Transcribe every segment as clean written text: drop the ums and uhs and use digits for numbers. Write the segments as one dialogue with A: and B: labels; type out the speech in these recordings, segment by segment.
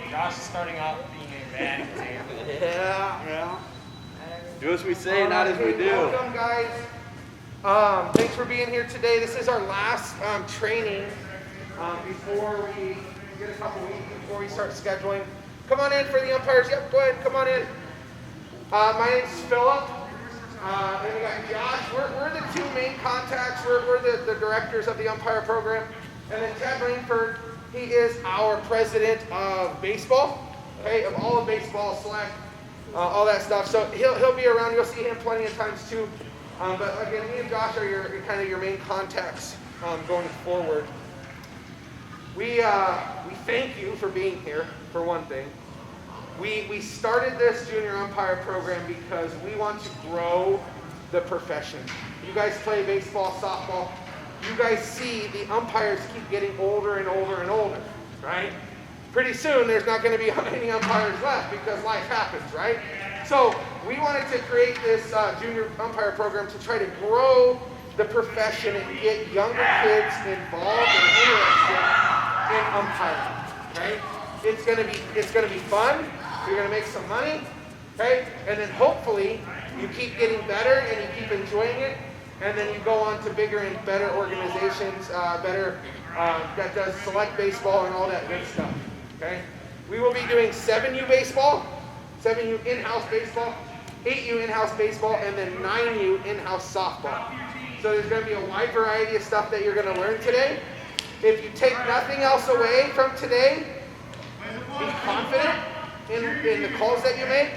A: Josh is starting out being a bad example.
B: Yeah. Do as we say, not as we do.
C: Welcome, guys. Thanks for being here today. This is our last training before we get a couple weeks before we start scheduling. Come on in for the umpires. Yep, go ahead. Come on in. My name's Philip. And we got Josh. We're the two main contacts. We're the directors of the umpire program. And then Ted Rainford, he is our president of baseball, okay, of all of baseball, select, all that stuff. So he'll be around. You'll see him plenty of times too. But again, me and Josh are your kind of your main contacts going forward. We thank you for being here, for one thing. We started this junior umpire program because we want to grow the profession. You guys play baseball, softball. You guys see the umpires keep getting older and older and older, right? Pretty soon there's not going to be any umpires left because life happens, right? So we wanted to create this junior umpire program to try to grow the profession and get younger kids involved and interested in umpiring, okay? It's gonna be fun. You're gonna make some money, okay? And then hopefully you keep getting better and you keep enjoying it, and then you go on to bigger and better organizations, that does select baseball and all that good stuff, okay? We will be doing 7U baseball, 7U in-house baseball, 8U in-house baseball, and then 9U in-house softball. So there's gonna be a wide variety of stuff that you're gonna learn today. If you take nothing else away from today, be confident in the calls that you make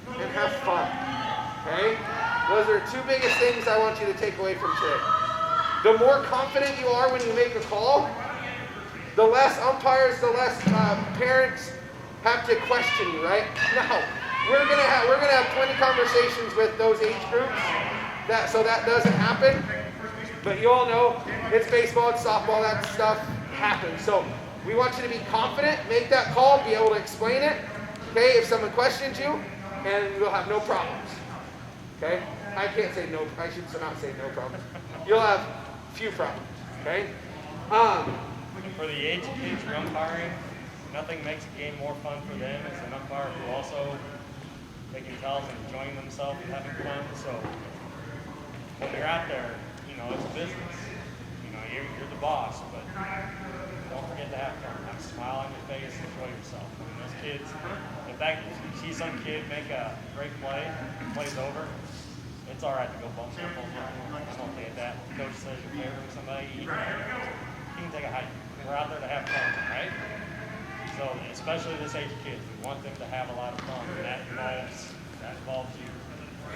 C: and have fun, okay? Those are two biggest things I want you to take away from today. The more confident you are when you make a call, the less umpires, the less parents have to question you, right? Now, we're gonna have plenty of conversations with those age groups, so that doesn't happen. But you all know it's baseball, it's softball, that stuff happens. So we want you to be confident, make that call, be able to explain it, okay, if someone questions you, and we'll have no problems, okay? I can't say no, I should not say no problems. You'll have few problems, okay?
A: For the age of kids for umpiring, nothing makes a game more fun for them as an umpire who also, they can tell, is enjoying themselves and having fun. So when you're out there, you know, it's a business. You know, you're the boss, but don't forget to have fun. Have a smile on your face and enjoy yourself. I mean, those kids, in fact, if you see some kid make a great play, the play's over, it's all right to go bump your phone. I'm okay at that. The coach says you're favoring somebody, you can take a hike. We're out there to have fun, right? So, especially this age of kids, we want them to have a lot of fun, and that involves you.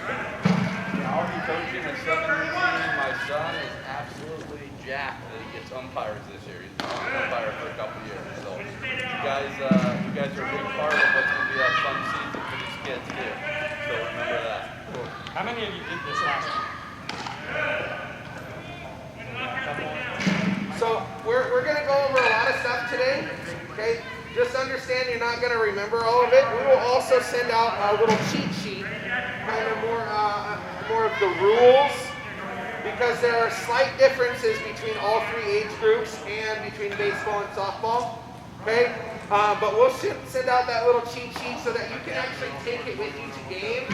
B: Yeah, I'll be coaching a 7U team. My son is absolutely jacked that he gets umpires this year. He's been an umpire for a couple years. So you guys are a big part of what's going to be a fun season for these kids too. So remember that.
A: Cool. How many of you did this last year?
C: So we're going to go over a lot of stuff today, okay? Just understand you're not going to remember all of it. We will also send out a little cheat sheet, kind of more of the rules, because there are slight differences between all three age groups and between baseball and softball, okay? But we'll send out that little cheat sheet so that you can actually take it with you to games.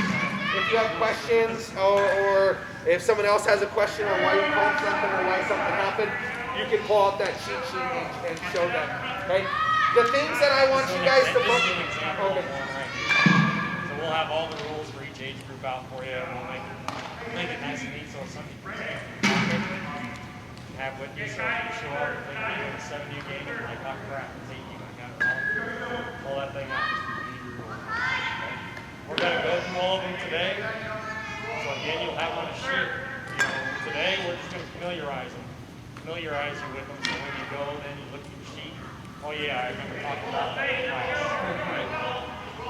C: If you have questions or if someone else has a question on why you called something or why something happened, you can pull out that cheat sheet and show them, okay? The things that I want you guys to look at. Okay.
A: So we'll have all the rules for each age group out for you, and we'll make it nice and neat so some people can have with you so you show up and think you're in a 7U game and like, oh crap, it's 8U, I got it all. Pull that thing out. Okay? We're going to go through all of them today. So again, you'll have on a sheet. You know, today we're just going to familiarize you with them. So when you go, then you look at your sheet. Oh yeah, I remember talking about that in class.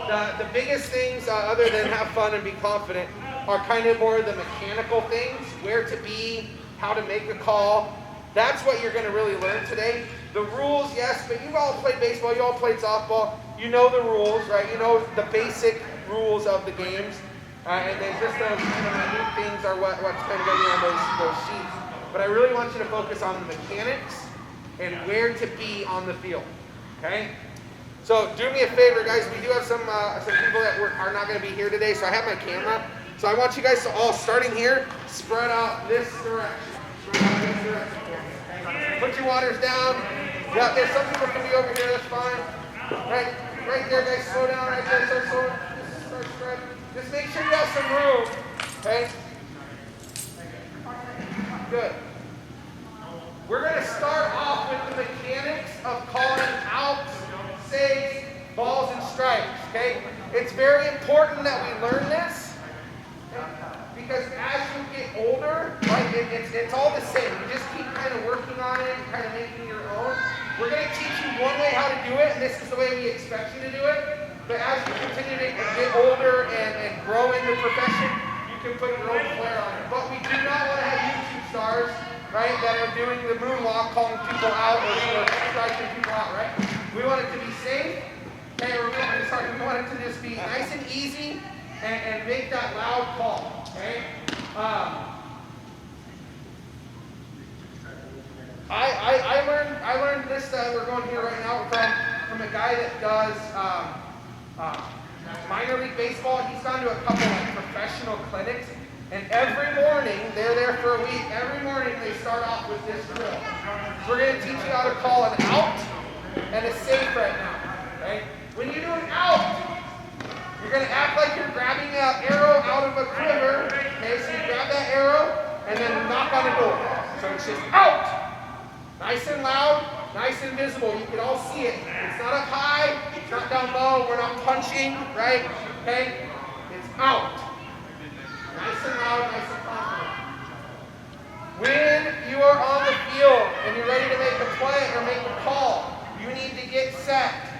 A: Right?
C: The biggest things, other than have fun and be confident, are kind of more the mechanical things, where to be, how to make a call. That's what you're going to really learn today. The rules, yes, but you've all played baseball, you all played softball. You know the rules, right? You know the basic rules of the games. And then just those minute things are what's kind of going to be on those sheets. But I really want you to focus on the mechanics and where to be on the field. Okay? So do me a favor, guys. We do have some people that are not going to be here today, so I have my camera. So I want you guys to all, starting here, spread out this direction. Spread out this direction. Okay? Put your waters down. Yeah, there's some people can be over here. That's fine. Right there, guys. Slow down. Right there. Start slowing. Start spreading. Just make sure you have some room. Okay? Good. We're going to start off with the mechanics of calling outs, saves, balls, and strikes. Okay? It's very important that we learn this because as you get older, right, it's all the same. You just keep kind of working on it and kind of making your own. We're going to teach you one way how to do it, and this is the way we expect you to do it. But as you continue to get older and grow in the profession, you can put your own flair on it. But we do not want to have YouTube stars, right, that are doing the moonwalk, calling people out or striking people out, right? We want it to be safe. Okay, we want it to just be nice and easy and make that loud call. Okay. I learned this that we're going here right now from a guy that does minor league baseball. He's gone to a couple of professional clinics, and every morning they're there for a week. Every morning they start off with this drill. We're going to teach you how to call an out and a safe right now. Okay? When you do an out, you're going to act like you're grabbing an arrow out of a quiver. Okay, so you grab that arrow and then knock on the door. So it's just out. Nice and loud, nice and visible. You can all see it. It's not up high, it's not down low. We're not punching, right? Okay? It's out. Nice and loud, nice and confident. When you are on the field and you're ready to make a play or make a call, you need to get set.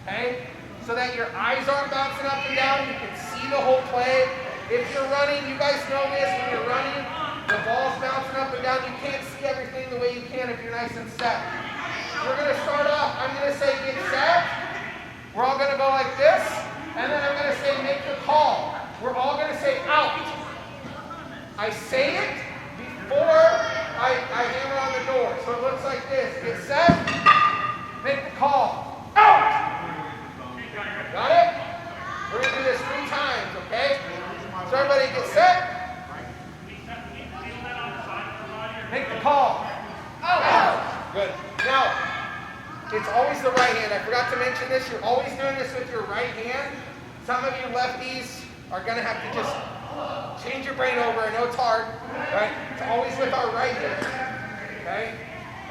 C: Okay? So that your eyes aren't bouncing up and down. You can see the whole play. If you're running, you guys know this, when you're running, the ball's bouncing up and down. You can't see everything the way you can if you're nice and set. We're going to start off. I'm going to say get set. We're all going to go like this. And then I'm going to say make the call. We're all going to say out. I say it before I hammer on the door. So it looks like this. Get set. Make the call. Out. Got it? We're going to do this 3 times, okay? So everybody get set. Make the call. Out. Good. Now, it's always the right hand. I forgot to mention this. You're always doing this with your right hand. Some of you lefties are going to have to just change your brain over. I know it's hard, right? It's always with our right hand, okay?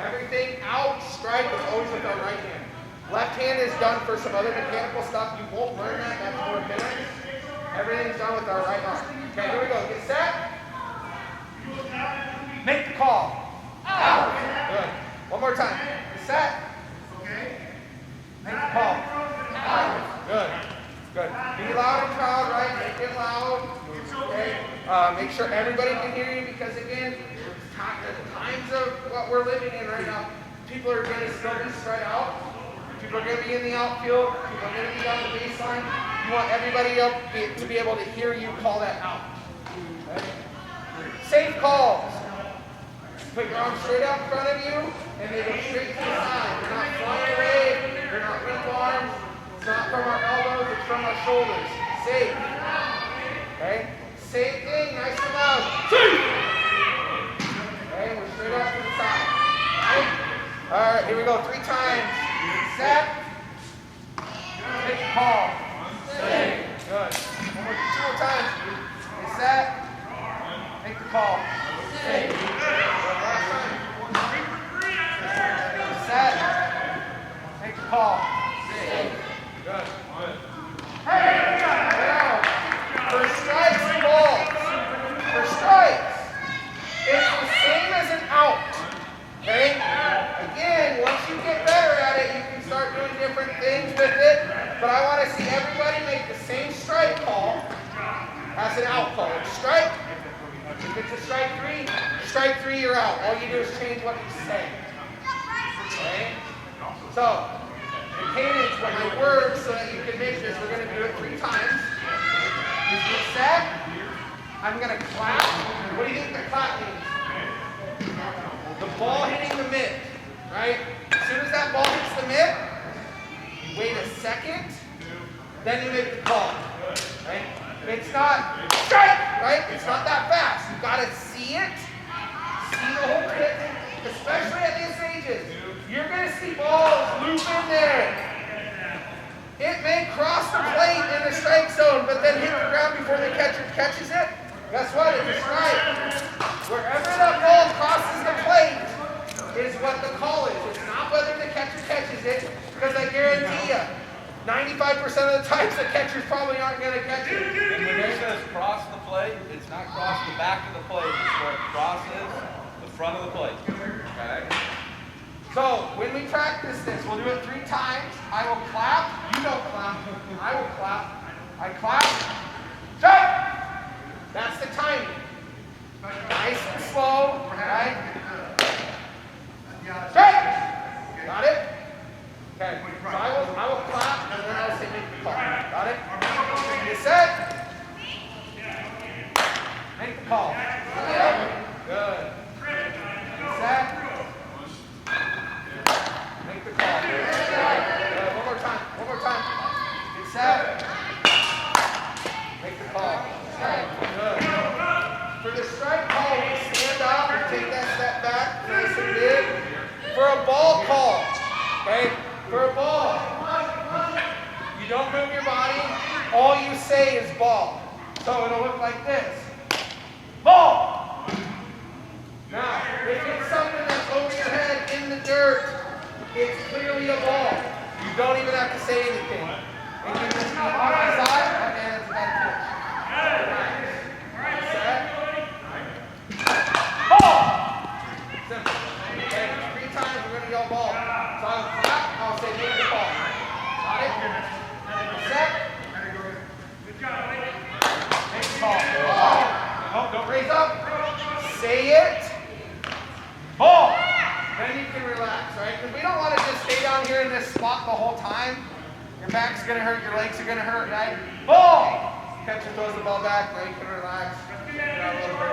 C: Everything out, strike is always with our right hand. Left hand is done for some other mechanical stuff. You won't learn that. That's more advanced. Everything's done with our right arm. Okay, here we go. Get set. Make the call. Out. Good. One more time. Get set. Make the call. Out. Good. Good. Be loud and proud, right? Make it loud. Okay. Make sure everybody can hear you because, again, the times of what we're living in right now, people are going to still be spread out. People are going to be in the outfield. People are going to be on the baseline. You want everybody else to be able to hear you call that out. Okay? Safe calls. Put your arms straight out in front of you, and they go straight to the side. They're not flying away. They're not weak arms. It's not from our elbows. It's from our shoulders. Safe. Okay? Same thing. Nice and loud. Safe. Okay? We're straight out to the side. Right? All right. Here we go. 3 times. Set. Make the call. Safe. Good. 2 more times. Get set. Make the call. Safe. Last time. Set. Make the call. Safe. Good. Hey, now, for strikes and balls, for strikes, it's the same as an out. Okay? Again, once you get better at it, you can start doing different things with it. But I want to see everybody make the same strike call as an out call. Strike. If it's a strike 3, you're out. All you do is change what you say. Okay? So, the cadence behind words so that you can make this, we're going to do it 3 times. You get set. I'm going to clap. What do you think the clap means? The ball hitting the mitt. right? As soon as that ball hits the mitt, you wait a second, then you make the call, right? It's not strike, right? It's not that fast. You gotta see it, see the whole pitch, especially at these stages. You're gonna see balls loop in there. It may cross the plate in the strike zone, but then hit the ground before the catcher catches it. Guess what? It's a strike. Wherever that ball crosses the plate is what the call is. It's not whether the catcher catches it, because I guarantee you, 95% of the times the catchers probably aren't going to catch it.
B: And when it says cross the plate, it's not cross the back of the plate. It's where it crosses the front of the plate. Okay?
C: So, when we practice this, we'll do it 3 times. I will clap. You don't clap. I will clap. I clap. Strike! That's the timing. Nice and slow, right? Strike! Got it? Okay. So I will clap, and then I'll say make the call. Got it? You set? Make the call. Good. Set. Make the call. Good. One more time. One more time. Get set. Make the call. Strike. Good. For the strike call, we stand up and take that step back, nice and big. For a ball call, okay? For a ball, you don't move your body. All you say is ball. So it'll look like this. Ball! Now, if it's something that's over your head in the dirt, it's clearly a ball. You don't even have to say anything. It can just be on my side, and it's that pitch. Set. Ball! Simple. Okay, 3 times we're going to yell ball. So I'll clap, I'll say make the ball. Got it? Set. Make the ball. Ball. Oh, don't raise up. Say it. Ball. Then you can relax, right? Because we don't want to just stay down here in this spot the whole time. Your back's going to hurt, your legs are going to hurt, right? Ball! Catcher throws the ball back, now you can relax. Get out a little bit.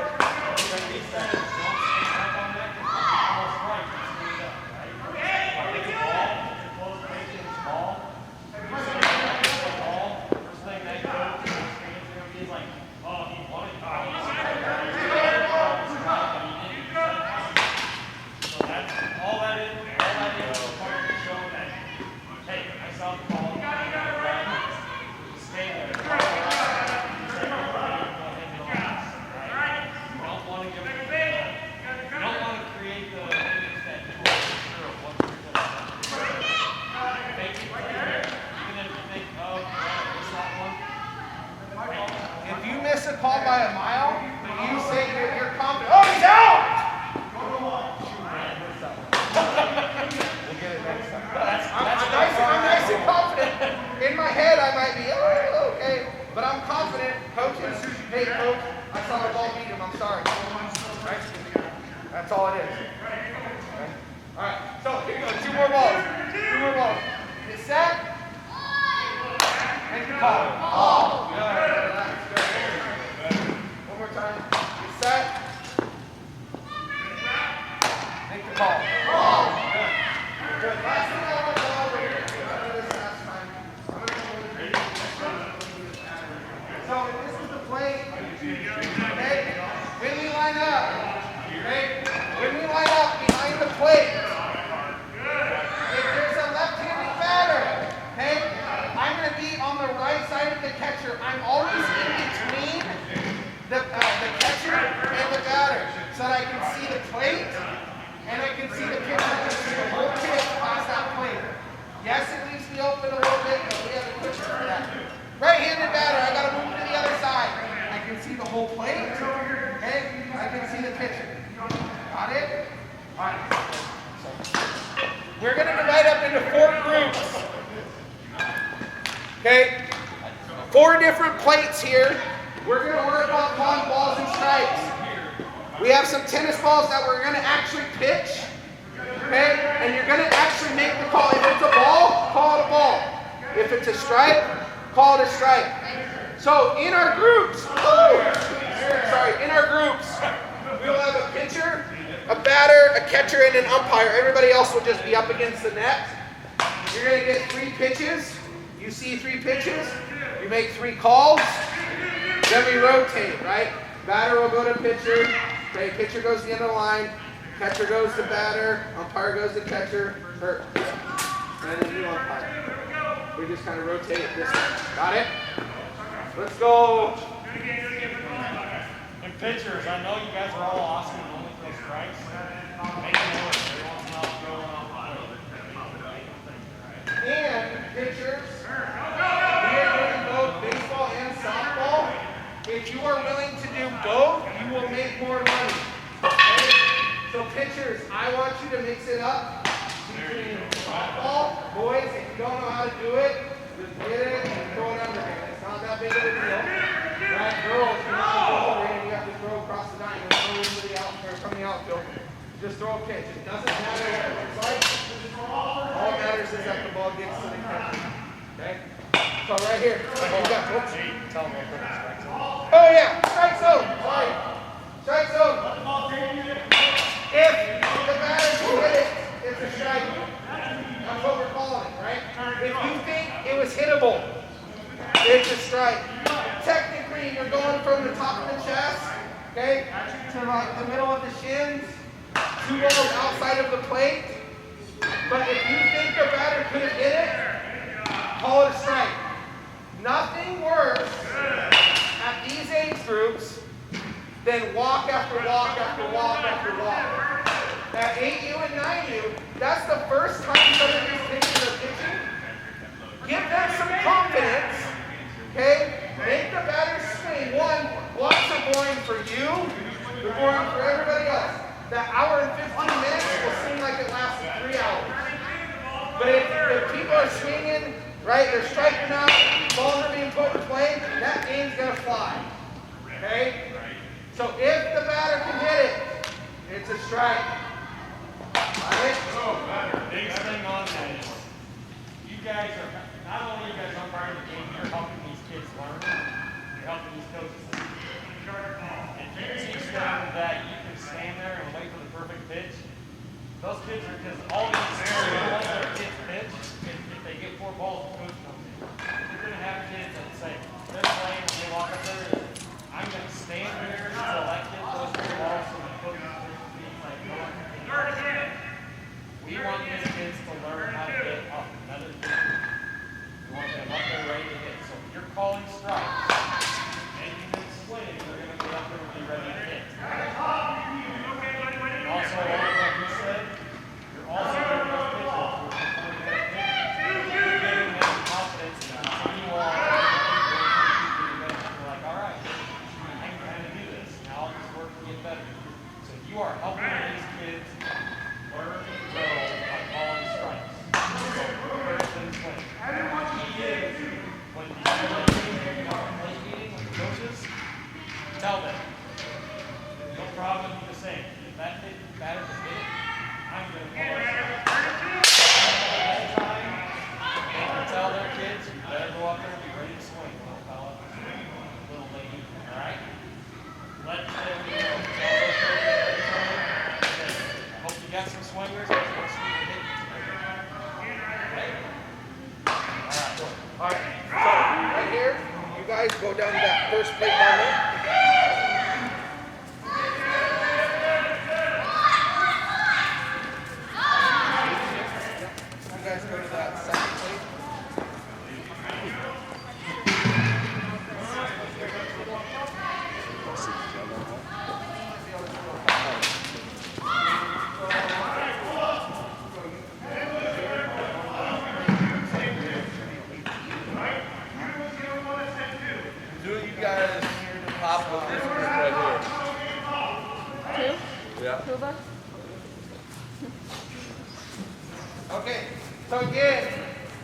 C: Call by a mile, but you say you're confident. Oh, he's out! We'll get it next time. I'm nice and confident. In my head, I might be, oh, okay. But I'm confident. Coaches, hey, coach, I saw the ball beat him. I'm sorry. Right? That's all it is. Okay. All right. So, here you go. 2 more balls. 2 more balls. Get set. Make the call. Ball. Good. Time. Get set. Make the call. Ball. Good. Good. Last thing I want to go over here. I'm going to do this last time. I'm going to go over here. So if this is the plate, okay, when we line up, okay, when we line up behind the plate, if there's a left-handed batter, okay, I'm going to be on the right side of the catcher. I'm always in between the catcher and the batter, so that I can see the plate and I can see the pitcher. I can see the whole pitch past that plate. Yes, it leaves me open a little bit, but we have a pitcher for that. Right-handed batter, I got to move to the other side. I can see the whole plate, okay? I can see the pitcher. Got it? All right. We're going to divide up into 4 groups. Okay? 4 different plates here. We're going to work on balls and strikes. We have some tennis balls that we're going to actually pitch. Okay? And you're going to actually make the call. If it's a ball, call it a ball. If it's a strike, call it a strike. So in our groups, we'll have a pitcher, a batter, a catcher, and an umpire. Everybody else will just be up against the net. You're going to get 3 pitches. You see 3 pitches. You make 3 calls. Then we rotate, right? Batter will go to pitcher. Okay, pitcher goes to the end of the line. Catcher goes to batter. Umpire goes to catcher. And then you umpire. We just kind of rotate it this way. Got it? Let's go.
A: And pitchers, I know you guys are all awesome and only throw strikes. Make it work. Every once in a while, throw it on play.
C: And pitchers, we are doing both baseball and softball. If you are willing to do both, you will make more money. Okay? So pitchers, I want you to mix it up between softball, boys, if you don't know how to do it, just get it and throw it underhand. It's not that big of a deal. Right, girls, you're not the ball and you have to throw across the diamond, throw into the outfield, from the outfield. Just throw a pitch. It doesn't matter what it looks like. All that matters is that the ball gets to the catcher. Okay? So right here. You got oops.
A: Tell them real quick, strike zone.
C: Oh yeah, strike zone. Sorry. Strike zone. If the batter can hit it, it's a strike. That's what we're calling it, right? If you think it was hittable, it's a strike. Technically, you're going from the top of the chest, okay, to like the middle of the shins, 2 balls outside of the plate. But if you think the batter couldn't hit it, call it a strike. Nothing worse at these age groups than walk after walk after walk after walk. At 8U and 9U, that's the first time some of these pitchers are pitching. Give them some confidence, okay? Make the batter swing. 1, blocks are boring for you, they're boring for everybody else. That hour and 15 minutes will seem like it lasted 3 hours. But if people are swinging, right, they're striking out, balls are being put in play, that game's going to fly. Okay? So if the batter can hit it, it's a strike.
A: Biggest thing on that is you guys are, not only you guys umpiring the game, you're helping these kids learn. You're helping these coaches learn. If you teach them that you can stand there and wait for the perfect pitch, those kids are just all these once their kids pitch, if they get 4 balls, the coach comes in. You're going to have kids that say, they're playing when they walk up there, I'm going to stand here until that kid throws 4 balls so the coach is like, no one can hit. We want these kids to learn how to get up. Another thing. We want them up there ready to hit. So if you're calling strikes, and you can swing, they're going to be up there and be ready to hit. And also, like you said, you're also giving those pitchers who are performing their pitch. You're giving them confidence to continue on. You're like, all right, I can kind of do this. Now I'll just work to get better. So you are helping these kids learn and grow by calling strikes. So first things first. Key is when you are in a play meeting with the coaches, tell them. No problem, do the same. If that batter can hit it, I'm going to call it. All the time, they can tell their kids, you better go up there and be ready to swing. Little fella, little lady, all right? Let them know. Tell those coaches every time. I hope you got some swingers. I just want to see you hit. Okay?
C: All right, so right here, you guys go down to that first plate down there. You guys go to that second plate. Okay, so again,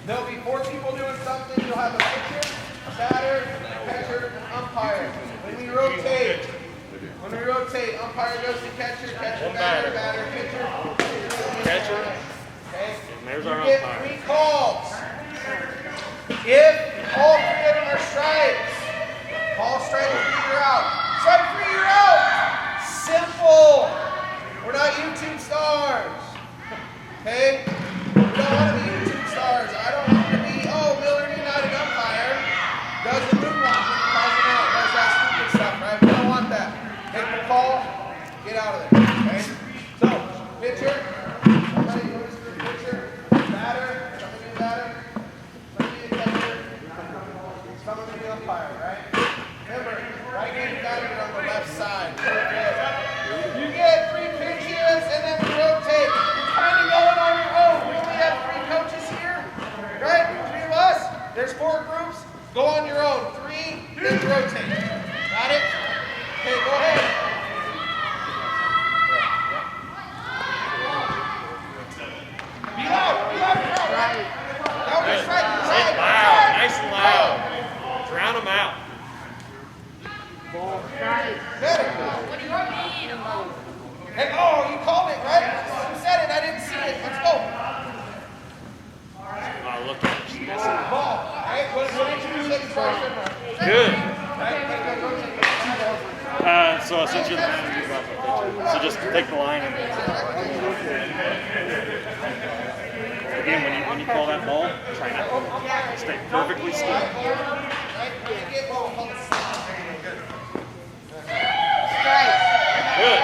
C: there'll be 4 people doing something. You'll have a pitcher, a batter, a catcher, and umpire. When we rotate, umpire goes to catcher, catcher, batter, batter, pitcher, catcher. Okay,
A: There's
C: you
A: our
C: get
A: umpire.
C: 3 calls. If all 3 of them are strikes, call strike 3, you're out. Strike 3, you're out. Simple. We're not YouTube stars. Okay? We don't want to be YouTube stars. I don't want to be, oh, Miller United umpire does the moonwalk when he calls him out, does that stupid stuff, right? We don't want that. Take the call, get out of there. Okay? So, pitcher. Somebody notice the pitcher. Batter. Somebody be the batter. Somebody be the catcher. Somebody be the umpire, right? Remember, right-handed batter on the left side. You get 3 pitches and then we rotate. You're kind of going on your own. We only have 3 coaches here, right? 3 of us. There's 4 groups. Go on your own. 3, then rotate. Got it? Okay, go ahead. Be loud, right? That was right.
A: Loud, nice and loud. Drown them out.
C: What do you mean? Hey, oh, you called it, right? You said it. I didn't see it. Let's go.
A: Oh, look at her. She's missing.
C: Ball. Hey, what did you do?
A: Good.
C: Right?
A: So since you're the pitcher, so just take the line and again when you call that ball, try not to stay perfectly still. Good.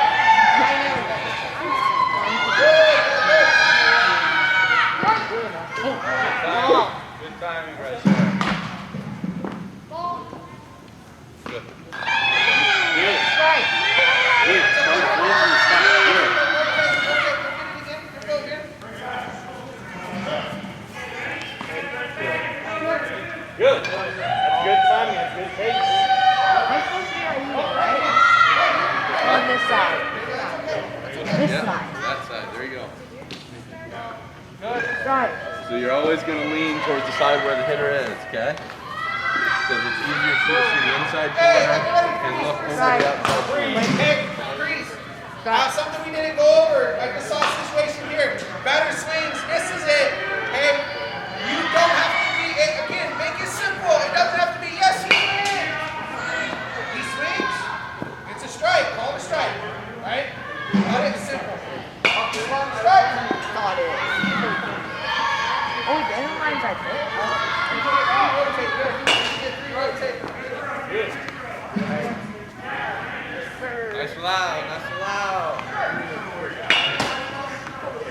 B: Good timing right there. Good.
A: Good. Good. Start closing and stop there. Good. That's good timing. That's good pace.
D: On this side. This
B: Yeah,
D: side.
B: that side. There you go.
D: Right.
B: So you're always going to lean towards the side where the hitter is, okay? Because it's easier for you to see the inside corner and look over the outside corner.
C: Hey, freeze. Something we didn't go over. I just saw a situation here. Batter swings, misses it. Hey, you don't have to be, again, make it simple. It doesn't have to be, yes, he wins. He swings. It's a strike. Call it a strike. Right? Got it simple. Strike.
D: Thought it. Oh, the other line's right there.
C: Rotate, good. You get 3 rotate.
A: Good.
B: Nice and loud, nice and loud.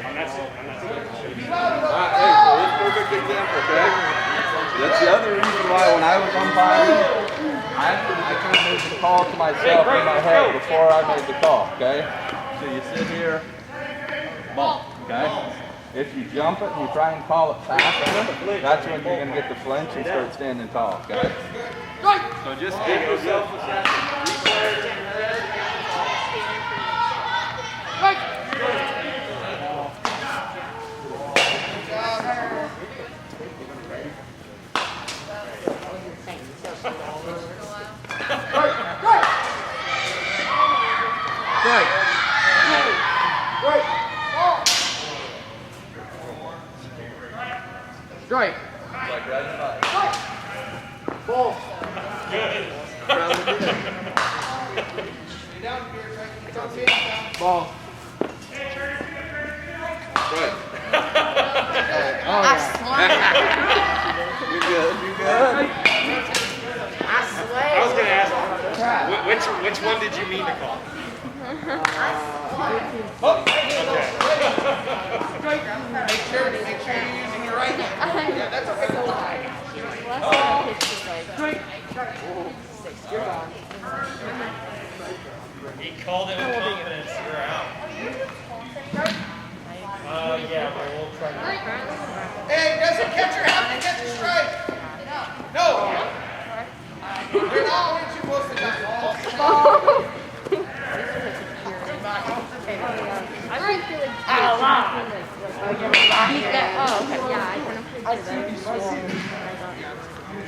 A: And that's it.
B: Alright, hey, so this is a perfect example, okay? That's the other reason why when I was umpiring, I could have made the call to myself in my head before I made the call, okay? So you sit here, ball, okay? If you jump it and you try and call it faster, that's when you're going to get the flinch and start standing tall, okay? So just give yourself a second.
C: Strike.
B: Like right in the body.
C: Ball.
A: Good.
C: Ball.
B: Right.
D: I swear.
B: You good, you good.
D: I swear.
A: I was going to ask, which one did you mean to call?
C: Make sure you're using your right hand. Yeah, that's okay.
A: He called it with confidence. You're out. Yeah, but we'll try to.
C: Hey, does the catcher have to catch a strike? No. They're not when you're supposed to catch balls.
D: I really feel like oh, okay. Yeah, I kind of figured that.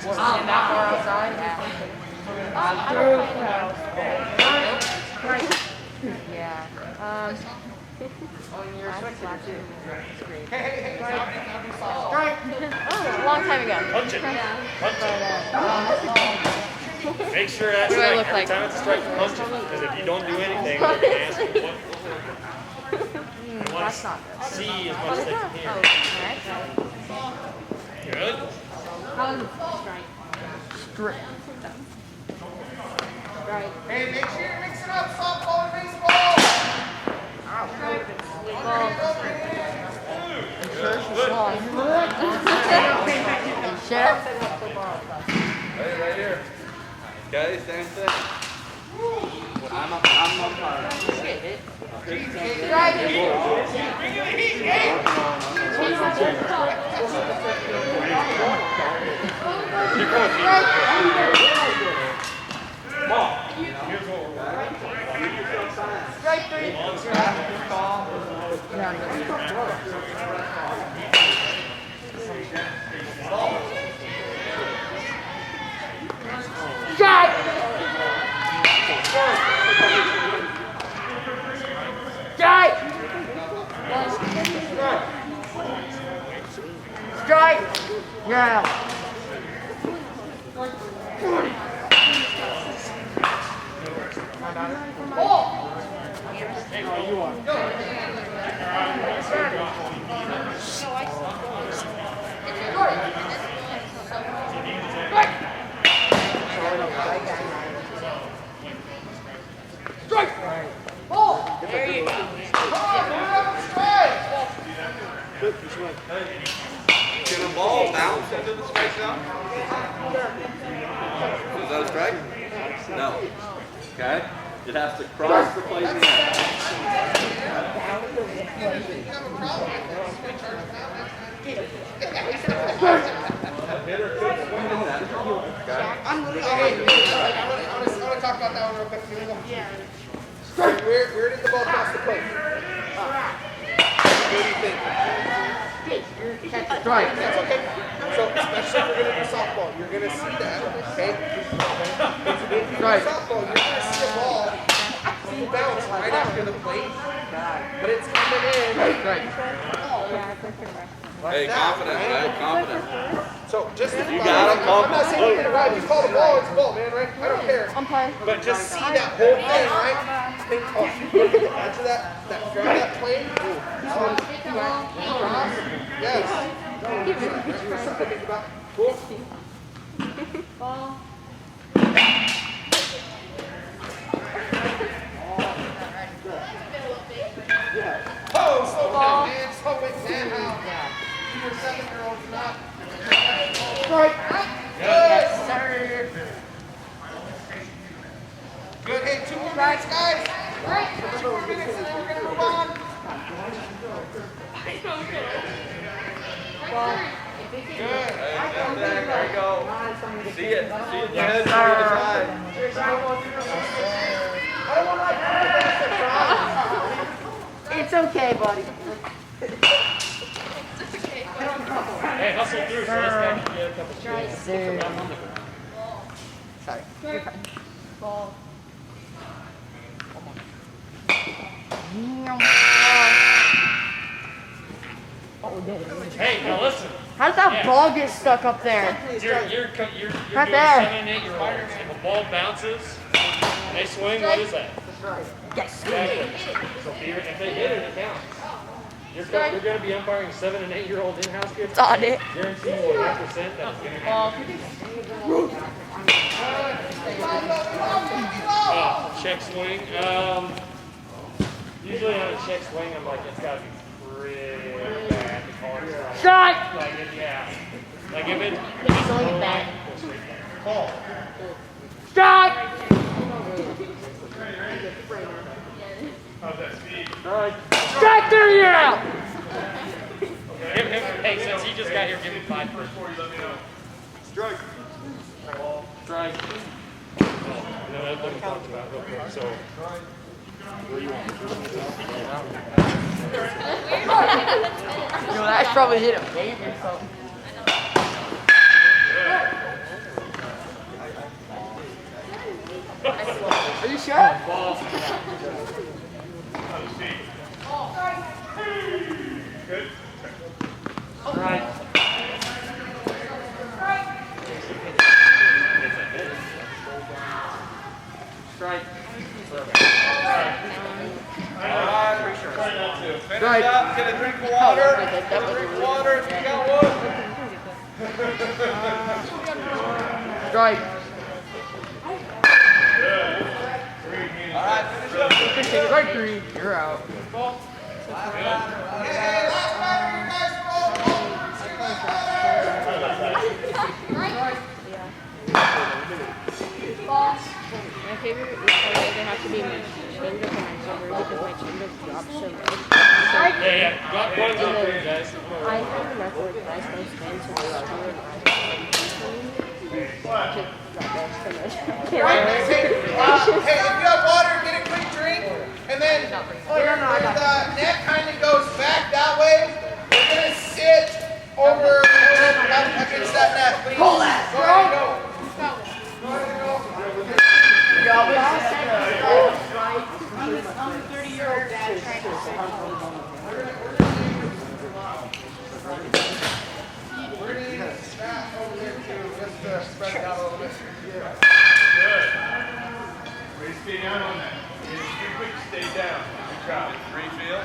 D: That far outside? Yeah. On your
C: Hey,
D: Oh, a long time ago.
A: Punch it. Punch it. Make sure that's
D: What do I
A: right.
D: look
A: Every
D: like?
A: time it's a strike, punch it. Because if you don't do anything, they're going to ask you what.
D: that's not good.
A: see as much as they can hear.
D: Oh, okay.
A: Good.
D: Straight. Right.
C: Hey, make sure you mix it up, softball and baseball.
D: Sure.
B: Right here. Okay, same thing. I'm umpire.
D: Strike! Yeah.
B: Can a ball bounce into the strike zone? Is that a strike? No. Okay. It has to cross the plate in the air. Hitter could swing at that. Okay.
C: I want to talk about that one real quick. Here we go. Where did the ball cross the plate? What do you think?
D: Strike.
C: That's okay. So, especially if you're going to do softball, you're going to see that, okay? If you do softball, you're going to see a ball bounce right after the plate, but it's coming in.
B: Hey, confident, right? Confident.
C: So, just
B: You got it,
C: I'm not saying you get it right. You call the ball, it's a ball, man, right? I don't care.
D: Umpire.
C: But just see that whole thing, right? Think, oh, look at the edge of that front of that plane. Yes. That's something to think about. Cool. Oh, slow down, man. Slow it down. You're a 7-year-old, not. Right.
D: Yes, sir.
C: Good. Hey, 2 more minutes, guys. Right. 2 more minutes, and then we're gonna move on. Good.
B: Hey, there you go. See it. See it, Jed. See the other side.
C: I don't want to like
D: It's okay, buddy.
A: Hey, hustle through, so let's go get a couple
D: Yes, sir. Sorry. You're fine. Ball.
A: Hey, now listen.
D: How did that ball get stuck up there?
A: You're
D: Right
A: doing
D: there.
A: 7 and 8 year olds. If a ball bounces and they swing, what is that?
D: Yes.
A: Exactly. So if they hit it, it counts. You're going to be umpiring 7 and 8 year old in-house kids.
D: It's on it.
A: Guarantee you 100% that it's going to be. Check swing. Usually on a check swing, I'm like, it's got to be pretty bad to call it a strike.
D: Strike!
A: Like, yeah. Like if it.
D: It's only bad.
A: Call.
D: Strike!
A: Strike.
D: Strike 3, you're out!
A: Give him, hey, since he just got here, give him 5 first. Strike. Strike. No, that's what we talked about real quick. So, where you want?
D: Yo, that's probably hit a bait or something. Are you sure?
A: Good. Right. Strike.
B: All right. Finish
D: Strike.
B: up.
C: Strike.
B: All right, finish up.
C: Strike 3. You're out.
D: My favorite is how they have to be my change up on my server because my change up drops so much.
A: Yeah. Got points up there, guys.
D: I have enough for nice spans to do it.
C: Hey, if you have water, get a quick drink, and then the net kind of goes back that way. We're gonna sit over against that net. Pull that, bro.
E: I'm 30-year-old dad trying to say.
C: We're gonna need a staff over there too, just to spread it out a little bit.
F: Good. Way to stay down on that. It's too quick to stay down. Good job.
B: Free field.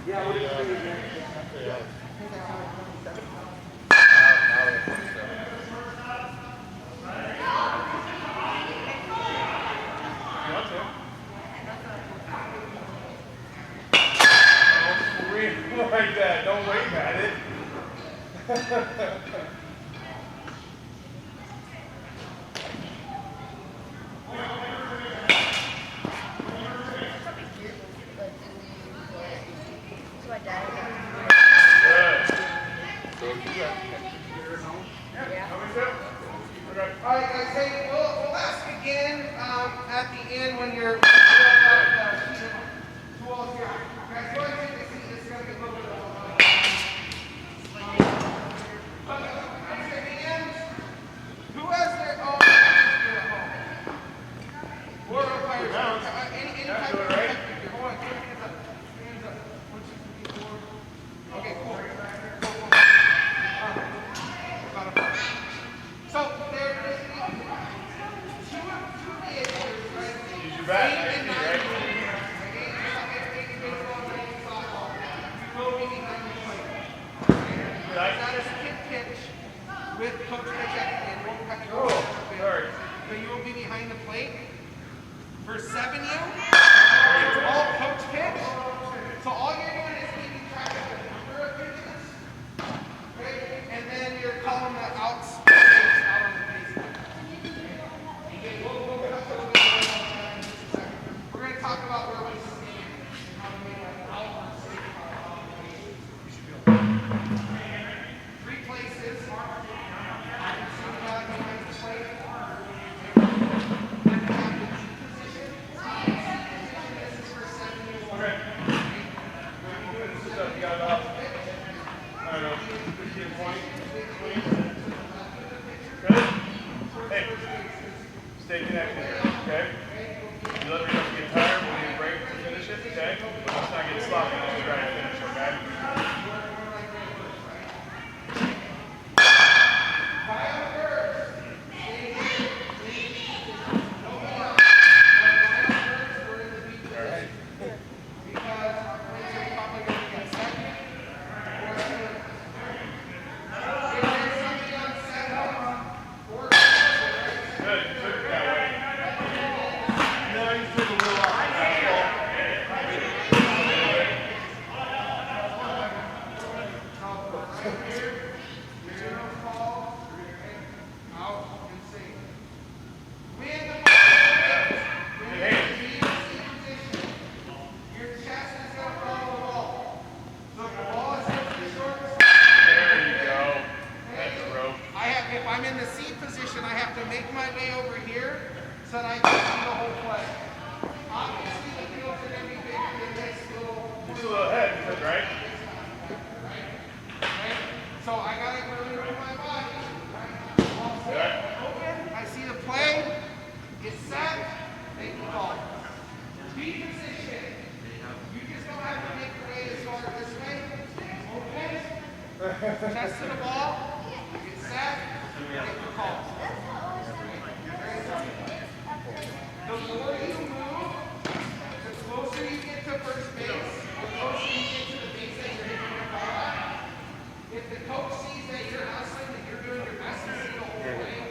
C: Yeah, we're gonna do it.
B: Now we have 27.
F: You want to? Don't like that. Don't wave at it.
C: Alright guys, hey, we'll ask again at the end when you're tools here. Guys, go ahead and take a seat. This is going to be a little bit of raise your hands. Who has their own at home? Or umpires? Any type of technique. Hold on, get your hands up. Hands up. 1, 2, 3, 4. Okay, cool. So there is two of the issues, right?
F: Use your bat.
C: 8 and 9.
F: Right?
C: We will be behind the plate. That is a hit pitch with coach pitch at the end. Won't cut you off.
F: Sorry.
C: But you will be behind the plate. For 7U, it's all coach pitch. So all you're doing is keeping track of the number of pitches. Right? And then you're calling the outs. Out on the base. Okay, we'll cut a little bit of that in just a second. We're going to talk about where we stand and how to make that out on safe on the base. You should be able to. 3 places. You can see the guy behind the plate.
F: Okay. So you got about, I don't know, 15 points. Good? Hey, stay connected here, okay? You let yourself get tired, we'll need a break to finish it, okay? But let's not get sloppy, let's try to finish, okay? Good, you took it that way. No, you took a little off the fastball. There you go. That's a rope.
C: If I'm in the seat position, I have to make my way over here so that I can see the whole play. Obviously, the fields are going to be bigger than this little.
F: Just a little ahead, right?
C: Right? So I got to really move my body.
F: Good.
C: Open, I see the play, get set, make the ball. Be positioned. You just don't have to make your way as far this way. Open, chest to the ball, get set, make the call. The more you move, the closer you get to first base, the closer you get to the base that you're hitting your ball at. If the coach sees that you're hustling, that you're doing your best to see the whole way,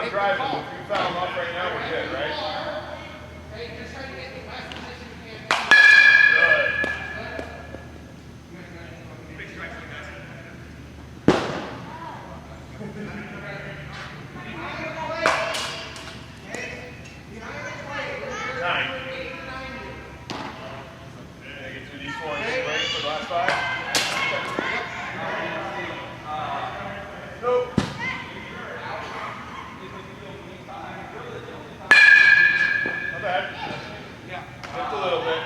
F: not driving. If you foul him up right now, we're good, right?
C: Okay, just try to get the best position you can.
F: Good. Nine. Gonna get through these four and get ready for the last five. Nope. Not bad. Yeah. Just a little bit.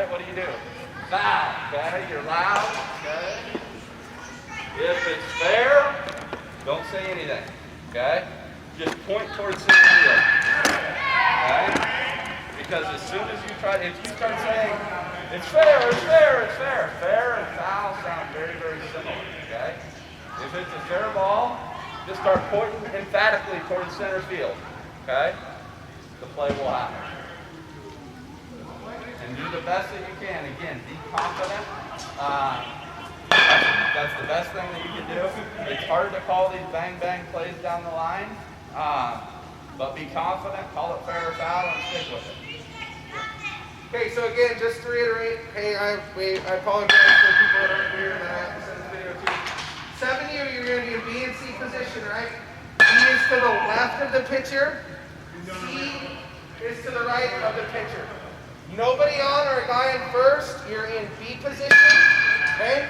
B: What do you do? Foul, okay? You're loud, okay? If it's fair, don't say anything, okay? Just point towards center field, okay? Because as soon as you try, if you start saying, it's fair, it's fair, it's fair, fair and foul sound very, very similar, okay? If it's a fair ball, just start pointing emphatically towards center field, okay? The play will happen. And do the best that you can. Again, be confident. That's the best thing that you can do. It's hard to call these bang-bang plays down the line, but be confident, call it fair or foul, and stick with it.
C: Okay, so again, just to reiterate, hey, I apologize for people that aren't here and that I have to send this video to. 7U, you're going to be in B and C position, right? B is to the left of the pitcher. C is to the right of the pitcher. Nobody on or a guy in first, you're in B position, okay?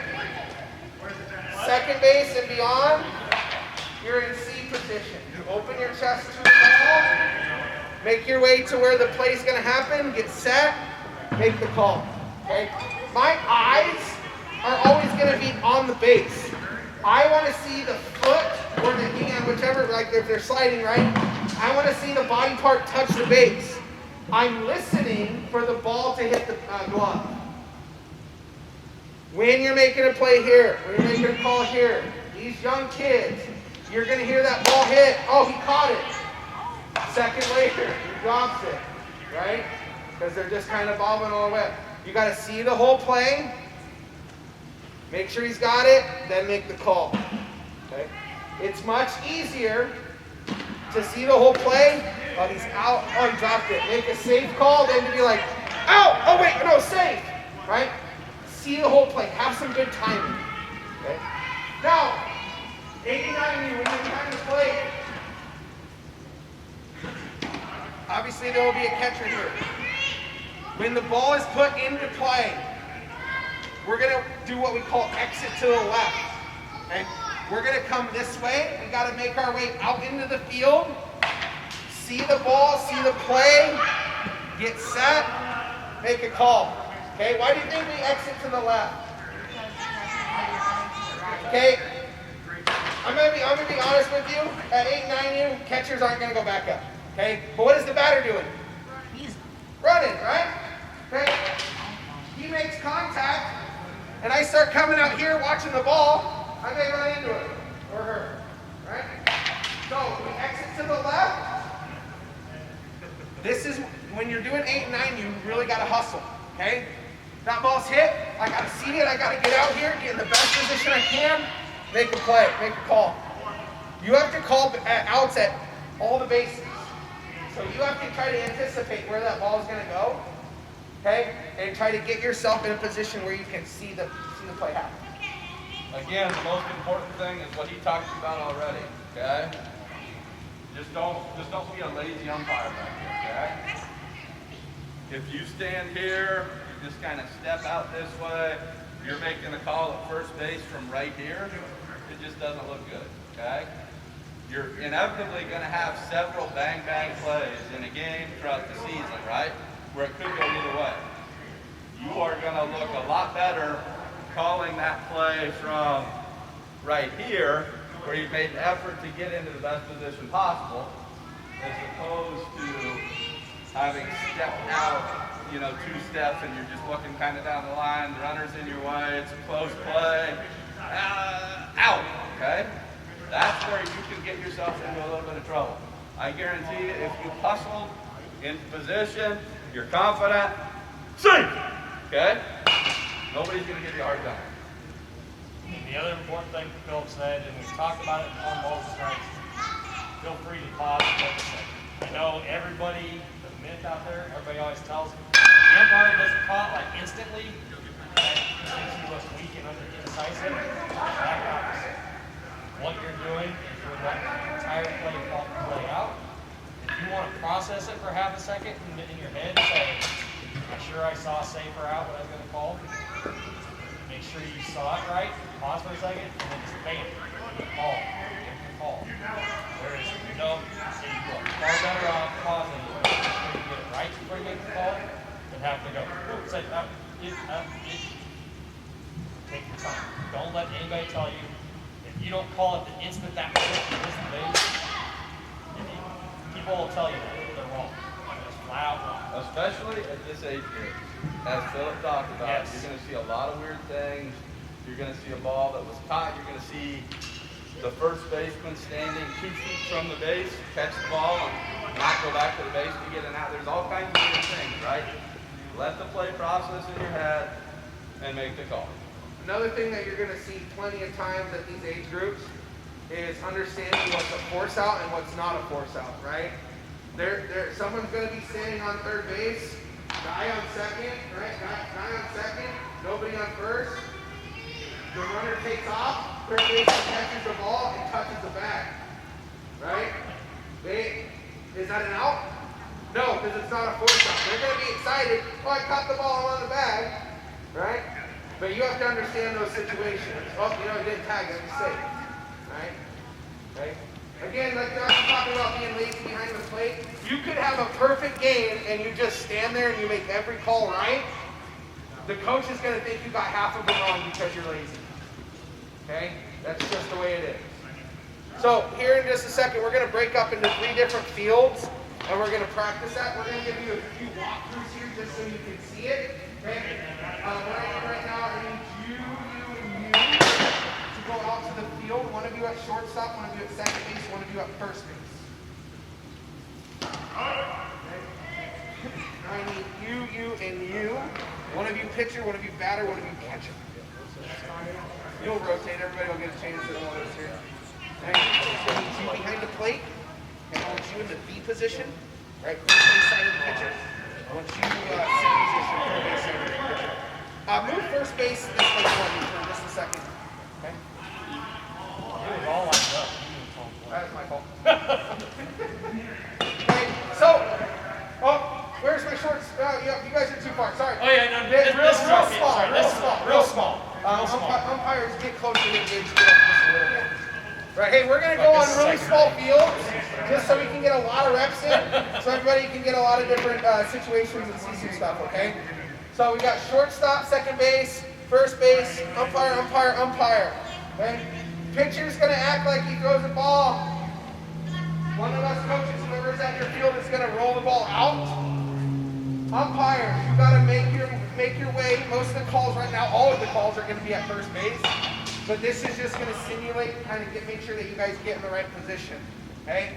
C: Second base and beyond, you're in C position. You open your chest to the ball, make your way to where the play's gonna happen, get set, make the call, okay? My eyes are always gonna be on the base. I wanna see the foot or the hand, whichever, like if they're sliding, right? I wanna see the body part touch the base. I'm listening for the ball to hit the glove. When you're making a play here, when you're making a call here, these young kids, you're going to hear that ball hit. Oh, he caught it. Second later, he drops it, right? Because they're just kind of bobbing all the way. You got to see the whole play, make sure he's got it, then make the call. Okay? It's much easier to see the whole play. Oh, he's out. Oh, he dropped it. Make a safe call, then to be like, ow! Oh, wait, no, safe. Right? See the whole play. Have some good timing. Okay? Now, 89, when you're trying to play, obviously there will be a catcher here. When the ball is put into play, we're going to do what we call exit to the left. Okay? We're going to come this way. We got to make our way out into the field. See the ball, see the play, get set, make a call. Okay, why do you think we exit to the left? Okay, I'm gonna be honest with you. At 8-9U, catchers aren't gonna go back up. Okay, but what is the batter doing? He's running, right? Okay, he makes contact, and I start coming out here watching the ball. I may run into it or her, right? So we exit to the left. This is, when you're doing 8 and 9, you really got to hustle, okay? That ball's hit, I got to see it, I got to get out here, get in the best position I can, make a play, make a call. You have to call outs at all the bases. So you have to try to anticipate where that ball is going to go, okay? And try to get yourself in a position where you can see the play happen.
B: Again, the most important thing is what he talked about already, okay? Just don't be a lazy umpire back here, okay? If you stand here, you just kind of step out this way, you're making a call at first base from right here, it just doesn't look good, okay? You're inevitably going to have several bang-bang plays in a game throughout the season, right? where it could go either way. You are going to look a lot better calling that play from right here, where you've made an effort to get into the best position possible, as opposed to having stepped out, 2 steps, and you're just looking kind of down the line, the runner's in your way, it's a close play, out, okay? That's where you can get yourself into a little bit of trouble. I guarantee you, if you hustle into position, you're confident, see, okay? Nobody's going to give you a hard time.
A: And the other important thing Philip said, and we've talked about it on both strikes, feel free to pause and take a second. I know everybody, the myth out there, everybody always tells the umpire doesn't call it like instantly, that makes you look weak and indecisive. Exact opposite. What you're doing is you're letting the entire play out. If you want to process it for half a second in your head and say, I'm sure I saw safer out what I was going to call. Make sure you saw it right, pause for a second, and then just bam, call. There is no, so you go far better off pausing, make sure you get it right before you make the call, than have to go, say, take your time. Don't let anybody tell you, if you don't call it the instant that is the base, people will tell you that they're wrong. It's flat out wrong.
B: Especially at this age group. As Philip talked about,
A: Yes.
B: You're going to see a lot of weird things. You're going to see a ball that was caught. You're going to see the first baseman standing 2 feet from the base, catch the ball, and not go back to the base to get it out. There's all kinds of weird things, right? Let the play process in your head and make the call.
C: Another thing that you're going to see plenty of times at these age groups is understanding what's a force out and what's not a force out, right? Someone's going to be standing on third base, guy on second, right? Guy on second, nobody on first. The runner takes off, third baseman catches the ball and touches the bag, right? Is that an out? No, because it's not a force out. They're going to be excited. Oh, I caught the ball, I'm on the bag, right? But you have to understand those situations. Oh, you didn't tag it, I'm safe, right? Right? Again, like Josh was talking about being lazy behind the plate, you could have a perfect game and you just stand there and you make every call right. The coach is going to think you got half of them wrong because you're lazy. Okay? That's just the way it is. So here in just a second, we're going to break up into 3 different fields and we're going to practice that. We're going to give you a few walkthroughs here just so you can see it. Okay? Right now, I need you, and you to go out to the field. One of you at shortstop, one of you at second base, one of you at first base. Okay. Now I need you, and you. One of you pitcher, one of you batter, one of you catcher. You'll rotate. Everybody will get a chance to one of us here. I need you behind the plate, and I want you in the B position, right? First base side of the pitcher. I want you C position, third base side of the pitcher. Move first base this way for me for just a second. Okay?
A: It was all lined up.
C: That's my fault. Okay, so, where's my shorts? You guys are too far. Sorry.
A: Oh yeah, no, real small.
C: Umpires get closer to the gauge. Get up just a little bit. Right. Hey, we're gonna go on really small fields just so we can get a lot of reps in, so everybody can get a lot of different situations and see some stuff. Okay. So we got shortstop, second base, first base, umpire, umpire, umpire. Okay? Pitcher's gonna act like he throws the ball. One of us coaches, whoever's at your field, is gonna roll the ball out. Umpires, you gotta make your way. Most of the calls right now, all of the calls are gonna be at first base. But this is just gonna simulate, kind of make sure that you guys get in the right position. Okay?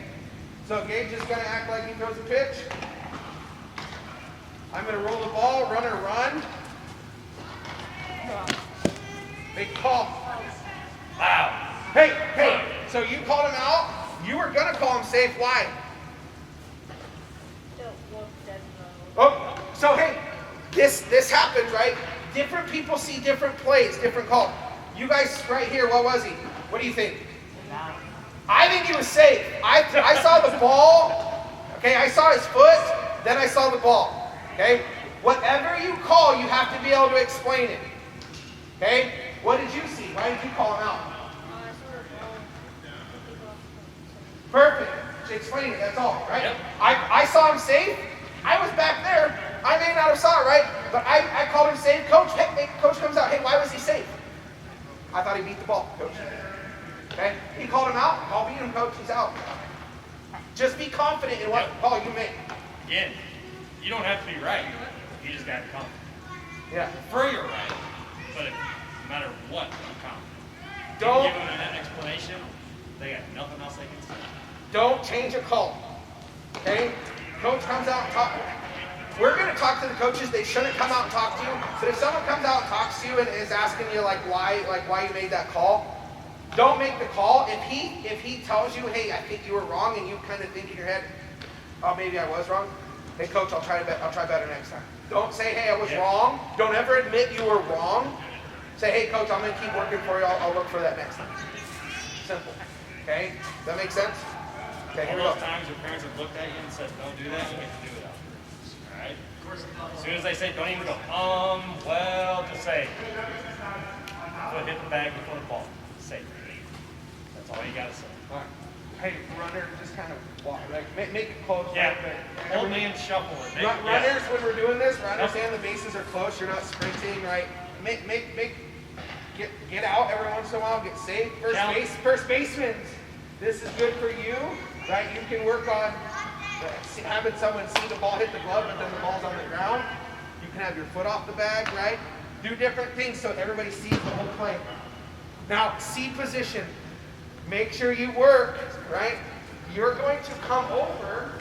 C: So Gage is gonna act like he throws a pitch. I'm going to roll the ball, runner run. Make a call. Wow. Hey, so you called him out. You were going to call him safe. Why? Oh, so hey, this happens, right? Different people see different plays, different calls. You guys right here, what was he? What do you think? I think he was safe. I saw the ball. Okay, I saw his foot, then I saw the ball. Okay? Whatever you call, you have to be able to explain it. Okay? What did you see? Why did you call him out? Perfect. Explain it, that's all, right? Yep. I saw him safe. I was back there. I playing out of saw, right? But I called him safe. Coach, hey, coach comes out. Hey, why was he safe? I thought he beat the ball, coach. Okay? He called him out. I'll beat him, coach. He's out. Just be confident in what call you make.
A: Again, you don't have to be right. You just got to come.
C: Yeah.
A: For your right. But no matter what, I'm confident.
C: Don't
A: give them an explanation. They got nothing else they can say.
C: Don't change a call. Okay? Coach comes out and talks. We're going to talk to the coaches. They shouldn't come out and talk to you. So if someone comes out and talks to you and is asking you why you made that call, don't make the call. If he tells you, hey, I think you were wrong, and you kind of think in your head, oh, maybe I was wrong. Hey, coach, I'll try better next time. Don't say, hey, I was wrong. Don't ever admit you were wrong. Say, hey, coach, I'm going to keep working for you. I'll look for that next time. Simple. Okay? Does that make sense? Okay, here we go.
A: All those times your parents have looked at you and said, don't do that, you get to do it afterwards. All right? As soon as they say, don't even go, well, just say, foot hit the bag before the ball. Safe. That's all you got to say.
C: All right. Hey, runner, just kind of walk, like, make it close.
A: Yeah.
C: Right?
A: Hold me and shuffle it.
C: Runners, when we're doing this, understand the bases are close. You're not sprinting, right? Get out every once in a while. Get safe. First baseman. This is good for you, right? You can work on having someone see the ball hit the glove, but then the ball's on the ground. You can have your foot off the bag, right? Do different things so everybody sees the whole play. Now, see position. Make sure you work, right? You're going to come over.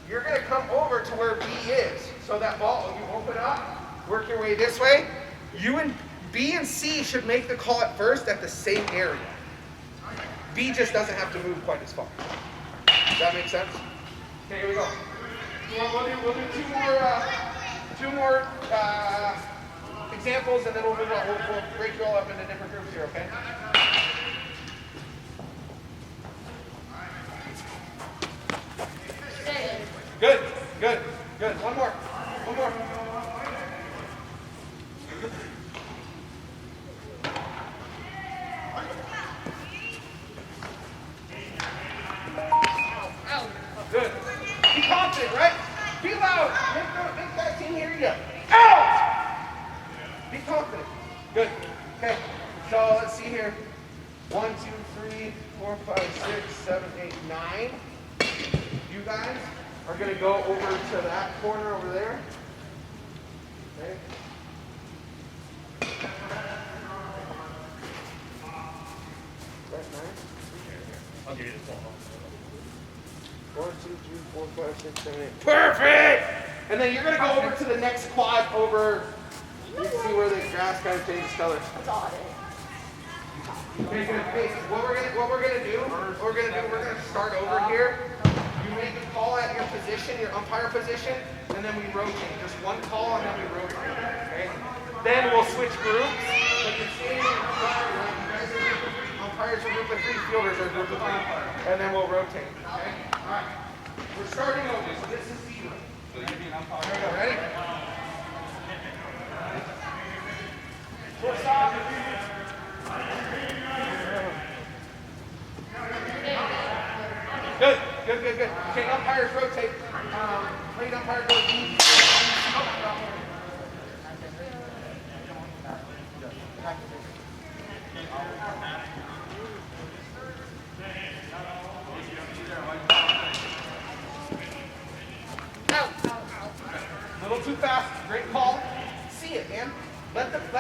C: You're going to come over to where B is. So that ball, you open up, work your way this way. You and B and C should make the call at first at the same area. B just doesn't have to move quite as far. Does that make sense? Okay, here we go. We'll do two more examples, and then we'll move on. We'll break you all up into different groups here, okay? Good. One more. Good. Be confident, right? Be loud. Make that team hear you. Out! Be confident. Good. Okay. So let's see here. 1, 2, 3, 4, 5, 6, 7, 8, 9. You guys are going to go over to that corner over there. Okay. Right, 9.
A: I'll give you the ball.
C: 1, 2, 3, 4, 5, 6, 7, 8. Perfect! And then you're going to go over to the next quad over. You see where the grass kind of changes colors.
E: That's all it is.
C: Okay, good. Okay, what we're gonna do, we're gonna start over here. You make a call at your position, your umpire position, and then we rotate. Just one call and then we rotate. Okay? Then we'll switch groups. Like you're standing in umpire, like you guys are group of 3, umpires are group of 3, fielders are group of 3, and then we'll rotate. Okay? Alright. We're starting over, so this is 0.
B: So you be an umpire.
C: There we go, ready? Shortstop. Good. Okay, umpires rotate. Plate umpire goes deep. A little too fast. Great call. See it, man. If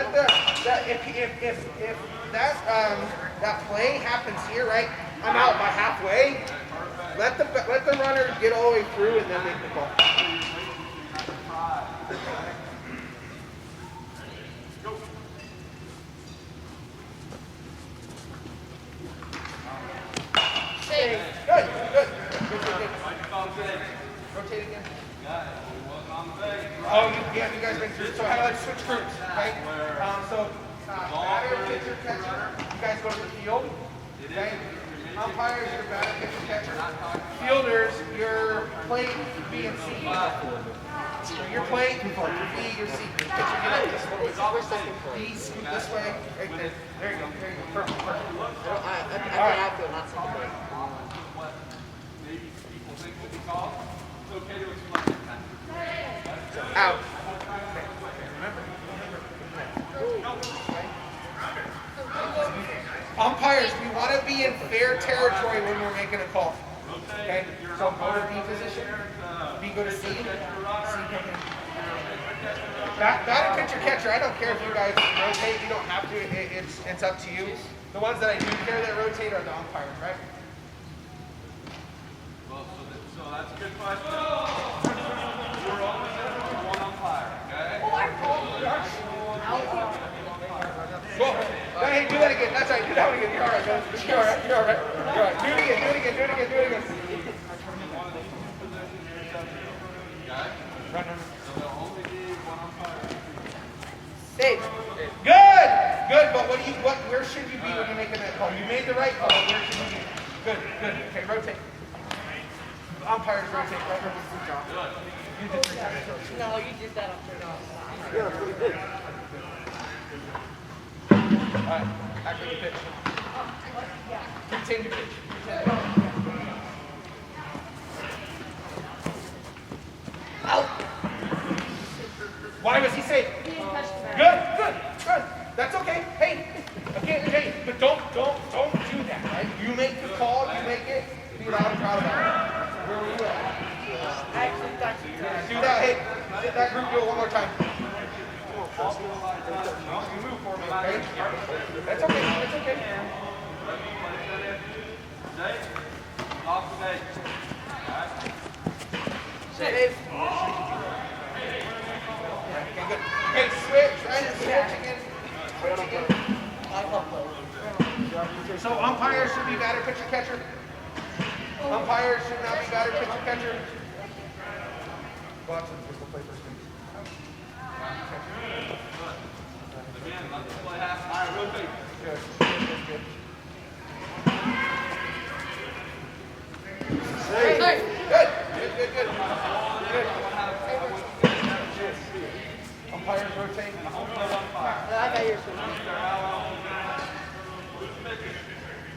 C: that play happens here, right? I'm out by halfway. Let the runner get all the way through and then make the call. Good. Rotate again. Oh, you guys been through. So let's switch groups, okay? Batter, pitcher, catcher. You guys go to the field. Okay? Umpires, your batter, pitcher, catcher. Fielders, your plate, B and C. So your plate, your B, your C. Pitcher, get up this way. B, scoot this way. Right there. There you go. Perfect.
D: I feel not something.
B: What maybe people think will be called. It's okay to explain it.
C: Out. gotta be in fair territory when we're making a call. Okay? So go to B position. B go to C. C come in. Batter, pitcher, catcher. I don't care if you guys rotate. You don't have to. It's up to you. The ones that I do care that rotate are the umpires, right?
B: Well, so that's a good question. We're always in for one umpire, okay?
C: Cool. Hey, do that again. That's right. Do that one again. You're all right, man. You're all right. You're all right. You're all right. Do it again. Do it again. Do it again. Do it again. Run, run.
B: So there'll only be one umpire.
C: Safe. Good. Good. But where should you be when you're making that call? You made the right call. Where should you be? Good. Good. Okay. Rotate. Umpires rotate. Right. Good. You did 3 times.
E: No, you did that on purpose.
C: Yeah, that's what you did. All right. Act like a pitch. Pretend you pitch. Out. Why was he safe? Good, good, good. That's okay. Hey, again, hey, but don't do that, right? You make the call, you make it. Be loud and proud about it. Where were you at?
E: I actually thought you did.
C: Do that. Hey, get that group. Do it one more time. You move for me, okay? That's okay. That's okay. Safe. Okay, good. Okay, switch, right? Switch again. Switch again. So umpires should be batter, pitcher, catcher. Umpires should not be batter, pitcher, catcher. Watson, just go play first.
B: Again, let the play happen. All right, rotate.
C: Good. Good, good. Good. Good, good, good, good. Good. Umpires rotate.
E: I got yours.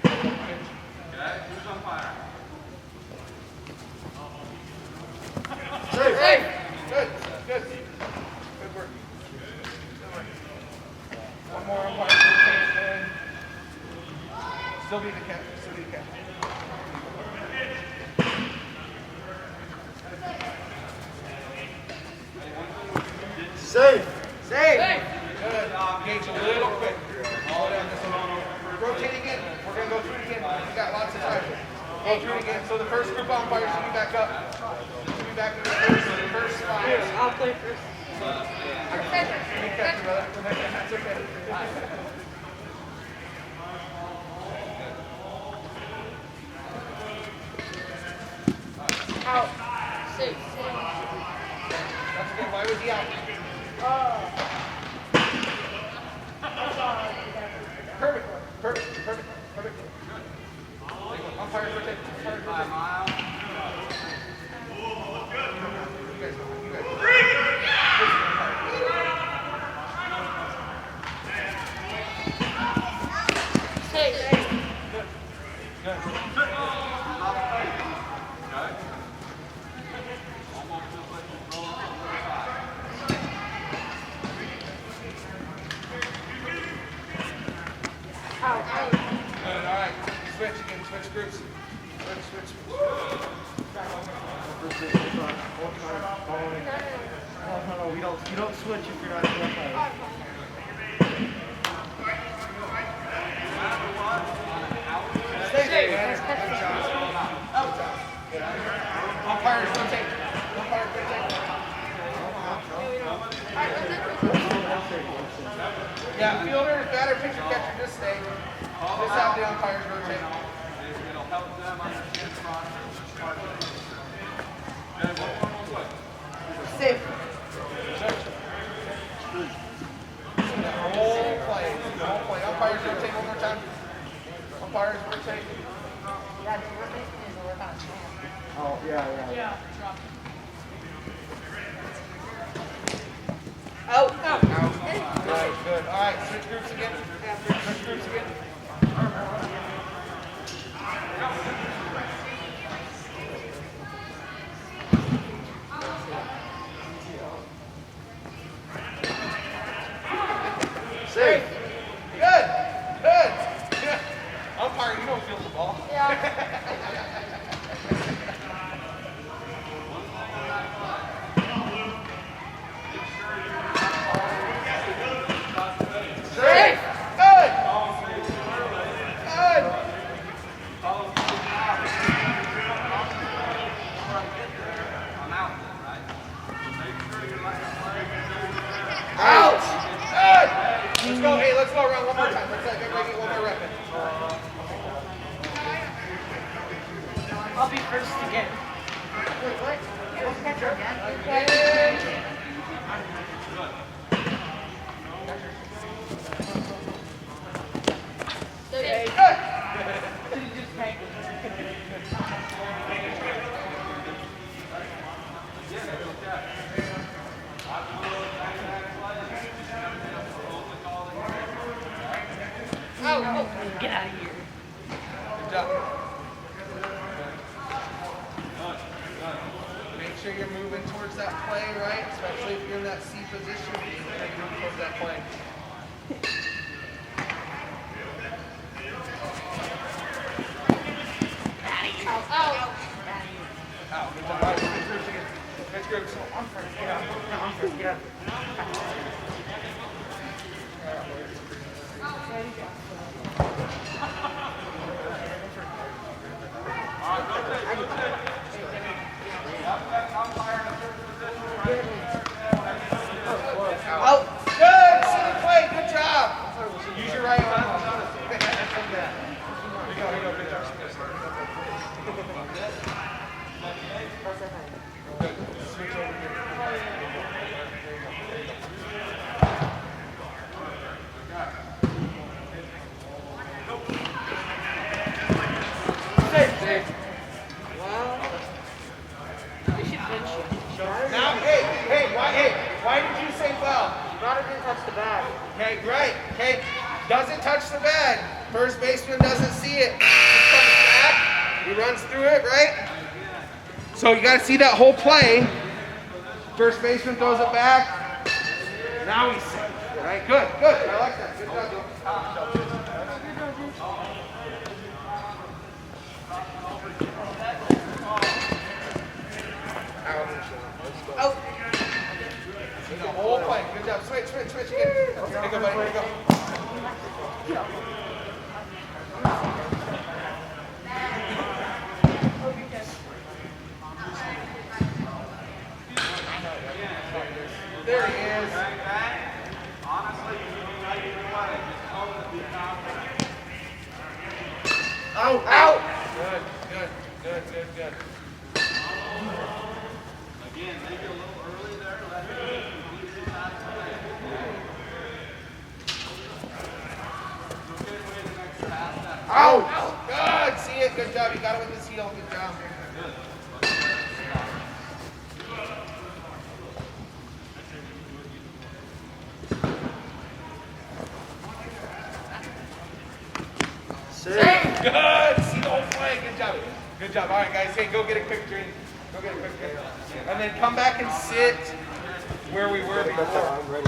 B: Okay, who's umpire?
C: Safe. Good, good. Good work. One more umpire rotation. Still be the captain. Still be the captain.
G: Safe.
C: Safe. Good. Engage a little quick. All down this one. Rotate again. We're going to go through it again. We got lots of time. Go through it again. So the first group umpires should be back up. Should be back in the first spot.
E: I'll play first.
C: Be catcher, brother. That's okay.
E: Out. Safe.
C: That's okay. Why was he out? Perfect. Perfect. Perfect. Perfect. Umpires rotate. Umpires rotate. You guys know. You guys know.
E: Safe.
C: Good. Good.
E: Out.
C: Good. All right. Switch again. Switch groups. Switch.
G: No, you don't switch if you're not in umpire.
C: Stay there. Umpires rotate. Umpires rotate. Yeah, fielder, batter, pitcher, catcher, just stay. Just have the umpires rotate.
B: It'll help them understand the process. Okay, one quick.
E: Safe.
C: Whole play. Whole play. Umpires rotate one more time. Umpires rotate.
G: Oh, yeah.
E: Out.
C: Good, good. All right, switch groups again. Switch groups again. Out! Good! Let's go. Hey, let's go around one more time. Let's get one more rep in.
G: I'll be first again.
E: Wait, what? Let's catch her again.
C: Good.
G: Get out of here.
C: Good job. Make sure you're moving towards that play, right? Especially if you're in that C position. You're moving towards that play.
E: Out.
C: Out. Good job. All right, switch groups again. Switch groups.
G: I'm first. Get up. No, I'm first. Get up.
C: Out. Good. City play. Good job. Use your right arm. Here you go. Good job. Good. Switch over here. Safe. Now, why did you say foul?
G: Gotta didn't touch the bag.
C: Okay, right. Okay, doesn't touch the bag. First baseman doesn't see it. He comes back. He runs through it, right? So you got to see that whole play. First baseman throws it back. Now he's safe. All right, good. I like that. Good job, Joe. Out. See the whole play. Good job. Switch again. Here you go, buddy. Here you go. There he is. Out. Good.
B: Again, maybe a little early there.
C: Out. Good. See it. Good job. You got it with his heel. Good job. Good. See the whole play. Good job. All right, guys. Hey, go get a quick drink. And then come back and sit where we were before. We're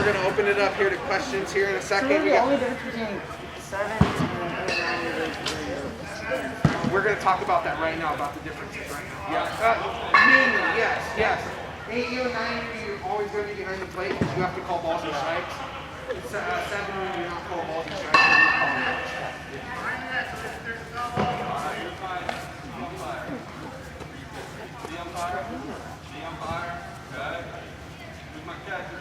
C: going to open it up here to questions here in a second.
G: Only difference between 7 and 8
C: We're going to talk about that right now, about the differences right now. Yeah. Mainly, yes. 8U and 9U, you're always going to be behind the plate because you have to call balls and strikes. 7U, you're not call balls and strikes.
B: The umpire, okay? Who's my catcher?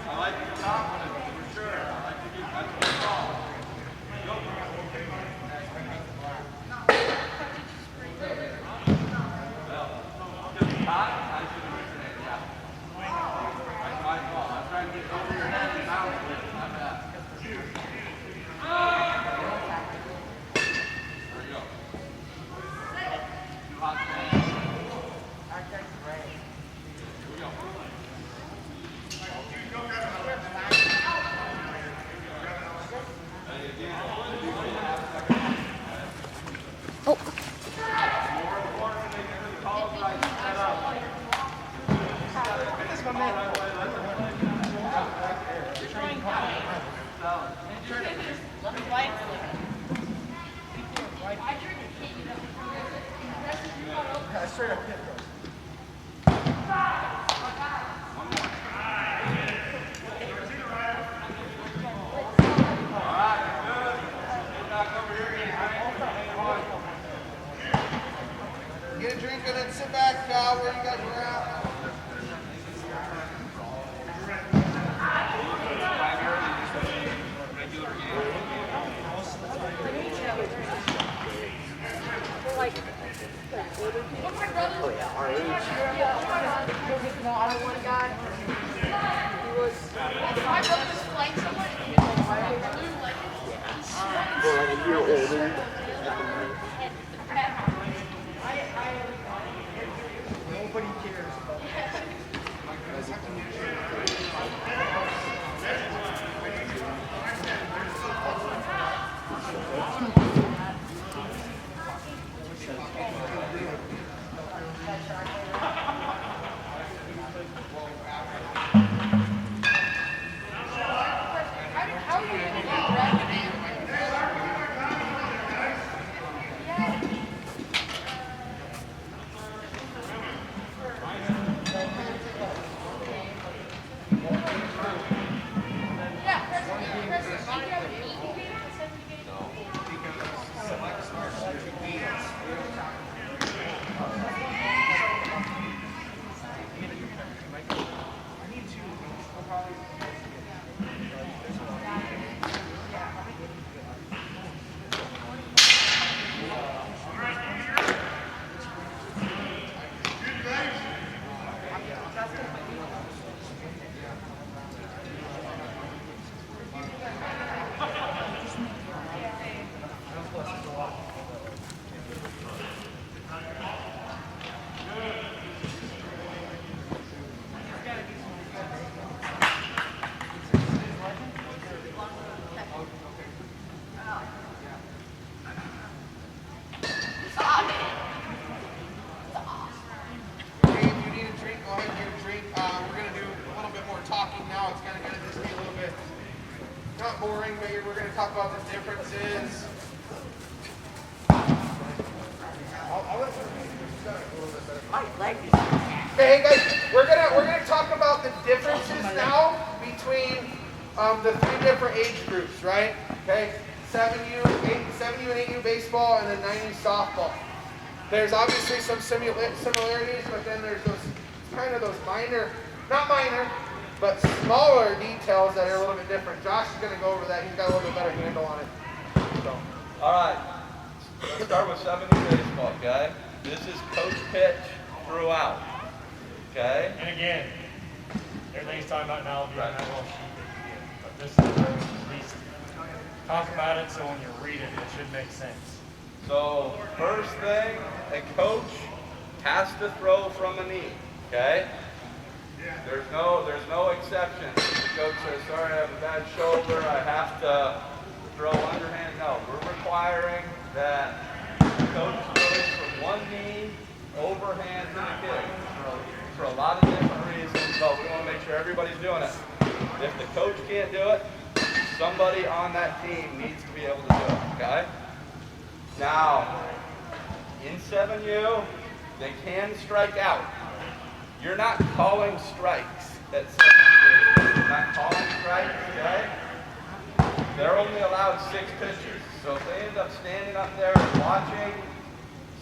B: I like your confidence, for sure. I like to get that's the call.
G: straight up hit those.
C: Get a drink and then sit back where you guys were at.
E: No, I don't want a guy. He was. My brother was playing someone and he was like blue, like
H: a year older.
G: Nobody cares about
E: how are you gonna do
C: Hey, if you need a drink, go ahead and get a drink. We're going to do a little bit more talking now. It's kind of going to just be a little bit, not boring, but we're going to talk about the differences. Hey guys, we're gonna talk about the differences now between the three different age groups, right? Okay, 7U and 8U baseball, and then 9U softball. There's obviously some similarities, but then there's those kind of those not minor, but smaller details that are a little bit different. Josh is gonna go over that. He's got a little bit better handle on it. So.
B: All right, let's start with 7U baseball, okay? This is coach pitch throughout, okay?
A: And again, everything he's talking about now will be on that little sheet that you get. But this is at least talk about it so when you read it, it should make sense.
B: So first thing, a coach has to throw from a knee, okay? There's no exception. If the coach says, sorry, I have a bad shoulder, I have to throw underhand. No, we're requiring that the coach throws from one knee, overhand to the kid. For a lot of different reasons, but we want to make sure everybody's doing it. If the coach can't do it, somebody on that team needs to be able to do it, okay? Now, in 7U, they can strike out. You're not calling strikes at 7U. You're not calling strikes, okay? They're only allowed 6 pitches. So if they end up standing up there and watching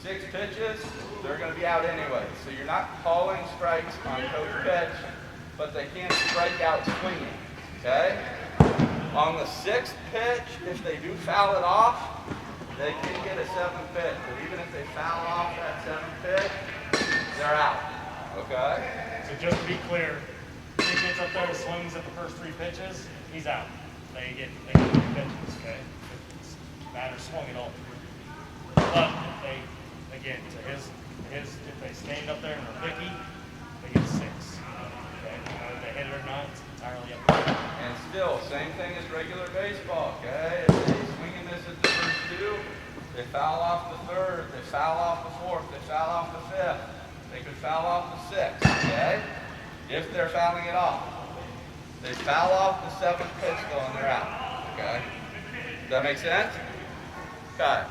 B: 6 pitches, they're going to be out anyway. So you're not calling strikes on coach pitch, but they can strike out swinging, okay? On the 6th pitch, if they do foul it off, they can get a 7th pitch. But even if they foul off that 7th pitch, they're out, okay?
A: So just to be clear, if he gets up there and swings at the first 3 pitches, he's out. They get 3 pitches, okay? It's matter swung at all. But if they, again, to his, if they stand up there and they're picky, they get 6. Okay? Whether they hit it or not, it's entirely up to them.
B: And still, same thing as regular baseball, okay? If they swing and miss at the first 2, they foul off the 3rd, they foul off the 4th, they foul off the 5th, they could foul off the 6th, okay? If they're fouling it off. They foul off the 7th pitch though and they're out, okay? Does that make sense? Okay.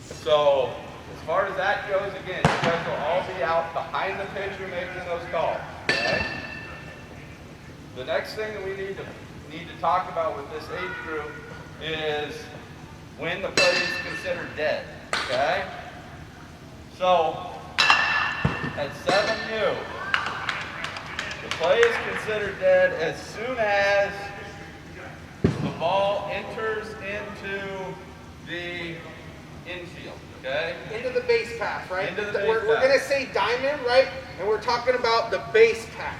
B: So, As far as that goes, again, you guys will all be out behind the pitcher making those calls. Okay? The next thing that we need to talk about with this age group is when the play is considered dead. Okay? So at 7U, the play is considered dead as soon as the ball enters into the infield. Okay?
C: Into the base path, right?
B: Into the base
C: we're
B: path.
C: going to say diamond, right? And we're talking about the base path.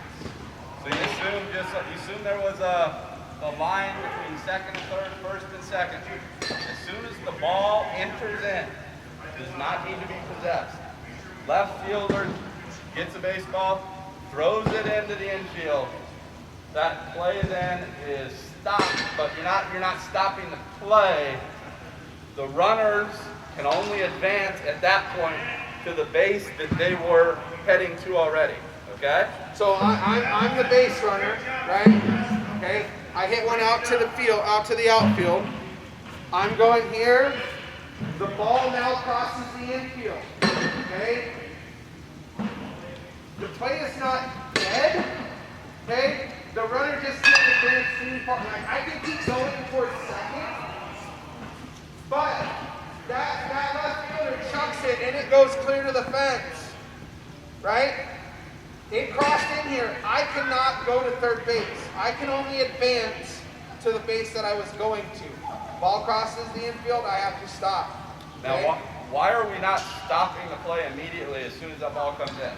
B: So you assume there was a line between second and third, first and second. As soon as the ball enters in, it does not need to be possessed. Left fielder gets a baseball, throws it into the infield. That play then is stopped, but you're not stopping the play. The runners can only advance at that point to the base that they were heading to already. Okay?
C: So I'm the base runner, right? Okay. I hit one out to the field, out to the outfield. I'm going here. The ball now crosses the infield. Okay. The play is not dead. Okay. The runner just can't advance too far. Like, I can keep going towards second, but that left fielder chucks it and it goes clear to the fence. Right? It crossed in here. I cannot go to third base. I can only advance to the base that I was going to. Ball crosses the infield, I have to stop.
B: Now,
C: Okay?
B: why are we not stopping the play immediately as soon as that ball comes in?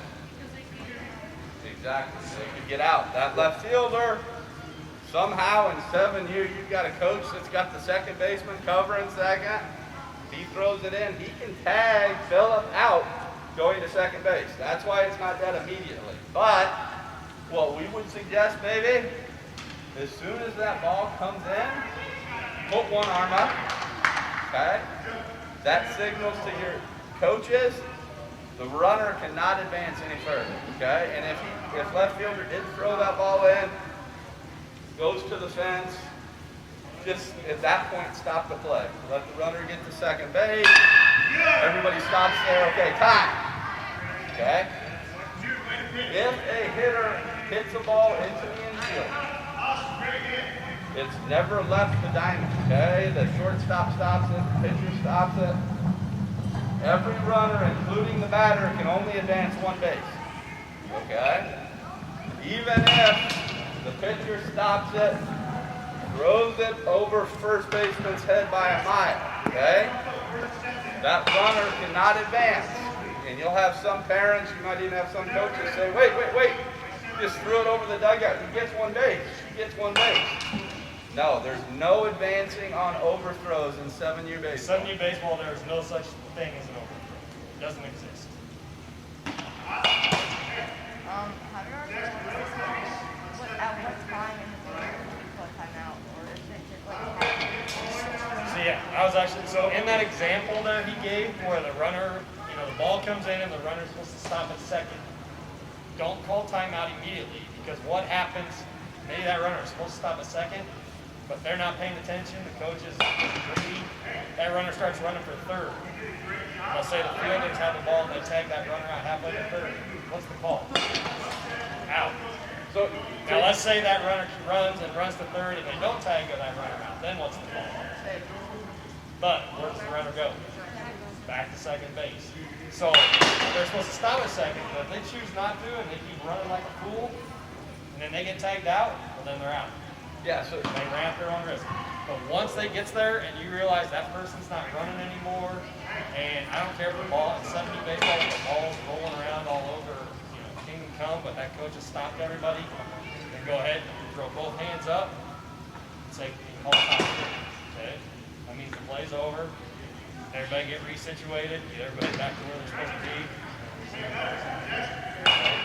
B: Exactly. So they could get out. That left fielder, somehow in 7U, you've got a coach that's got the second baseman covering second. He throws it in. He can tag Phillip out going to second base. That's why it's not dead immediately. But what we would suggest maybe, as soon as that ball comes in, put one arm up. Okay? That signals to your coaches the runner cannot advance any further. Okay? And if left fielder did throw that ball in, goes to the fence, just at that point stop the play. Let the runner get to second base. Everybody stops there. Okay, time. Okay? If a hitter hits a ball into the infield, it's never left the diamond. Okay? The shortstop stops it, the pitcher stops it. Every runner, including the batter, can only advance one base. Okay? Even if the pitcher stops it, throws it over first baseman's head by a mile. Okay? That runner cannot advance. And you'll have some parents, you might even have some coaches say, wait, you just threw it over the dugout. He gets one base. He gets one base. No, there's no advancing on overthrows in 7U baseball.
A: 7U baseball, there is no such thing as an overthrow. It doesn't exist.
E: Have you already at what time in the game do you call timeout, or is it just like
A: So yeah, I was actually, so in that example that he gave where the runner, the ball comes in and the runner's supposed to stop at second, don't call timeout immediately, because what happens, maybe that runner is supposed to stop at second, but they're not paying attention, the coach is greedy, that runner starts running for third. Let's say the fielders have the ball and they tag that runner out halfway to third. What's the call? Out.
B: So
A: Now let's say that runner runs to third and they don't tag that runner out. Then what's the call? But where does the runner go? Back to second base. So they're supposed to stop at second, but if they choose not to and they keep running like a fool, and then they get tagged out, well then they're out.
B: yeah, so
A: They ran at their own risk. But once they gets there and you realize that person's not running anymore, and I don't care if the ball in 7U baseball, if the ball's rolling around all over, kingdom come, but that coach has stopped everybody, then go ahead and throw both hands up and say, call time. Okay? That means the play's over. Everybody get resituated, get everybody back to where they're supposed to be.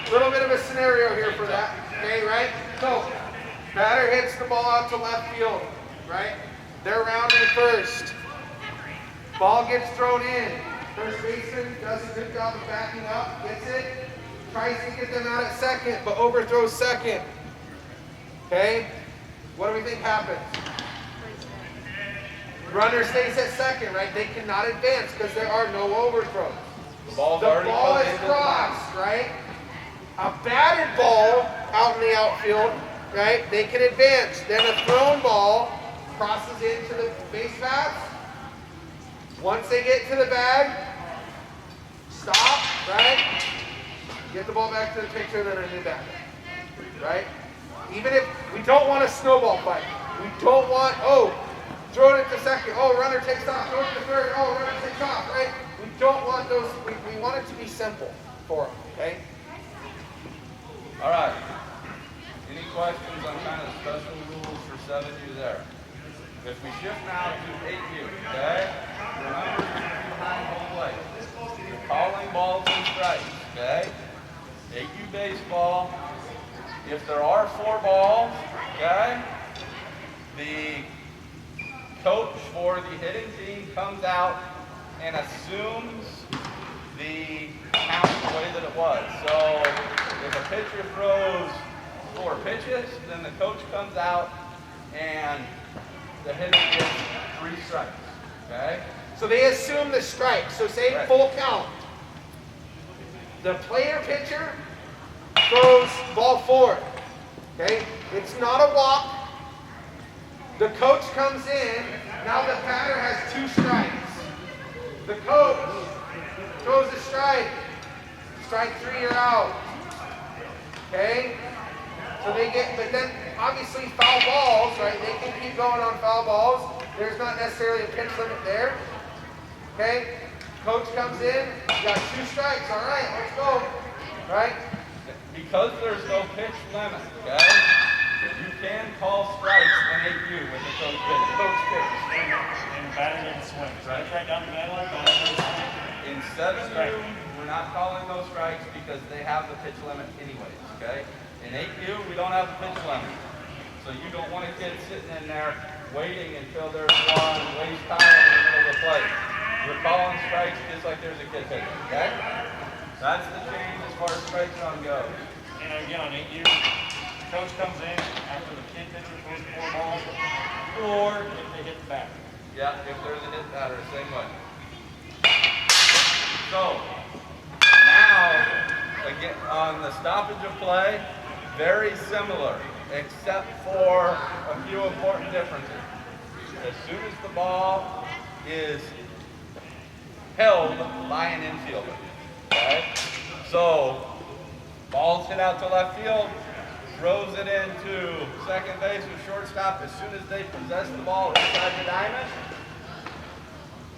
C: A little bit of a scenario here for that. Okay, right? So, batter hits the ball out to left field, right? They're rounding first. Ball gets thrown in. First baseman does a good job of backing up, gets it, tries to get them out at second, but overthrows second. Okay? What do we think happens? Runner stays at second, right? They cannot advance because there are no overthrows.
B: The ball's
C: The
B: already
C: ball
B: put
C: is
B: into the line.
C: crossed, right? A batted ball out in the outfield, right? They can advance. Then a thrown ball crosses into the base paths. Once they get to the bag, stop, right? Get the ball back to the pitcher, then a new batter, right? Even if we don't want a snowball fight, we don't want, oh, throw it to second, oh, runner takes off, throw it to third, oh, runner takes off, right? We don't want those, we want it to be simple for them, okay?
B: All right. Any questions on kind of special rules for 7U there? If we shift now to 8U, okay? Remember, you're behind home plate. You're calling balls and strikes, okay? 8U baseball. If there are 4 balls, okay, the coach for the hitting team comes out and assumes the count the way that it was. So if a pitcher throws 4 pitches, then the coach comes out and the hitter gets 3 strikes, okay?
C: So they assume the strike. So say
B: Right.
C: full count. The player pitcher throws ball forward, okay? It's not a walk. The coach comes in. Now the batter has 2 strikes. The coach throws a strike. Strike 3, you're out. Okay? So they get, but then obviously foul balls, right? They can keep going on foul balls. There's not necessarily a pitch limit there. Okay? Coach comes in, you got 2 strikes. All right, let's go. Right?
B: Because there's no pitch limit, okay, you can call strikes in 8U with the coach pitch.
A: And batting in swings. Right down the middle, batting in swing.
B: In 7U, we're not calling those strikes because they have the pitch limit anyways, okay? In 8U, we don't have the pitch limit. So you don't want a kid sitting in there waiting until there's one waist high in the middle of the plate. We're calling strikes just like there's a kid pitching, okay? That's the change as far as strike zone goes.
A: And again, on 8U, coach comes in after the kid pitcher throws 4 balls, or if they hit the batter.
B: Yeah, if there's a hit batter, same way. So, now, again, on the stoppage of play, very similar, except for a few important differences. As soon as the ball is held by an infielder, okay? So, ball's hit out to left field, throws it into second base with shortstop. As soon as they possess the ball inside the diamond,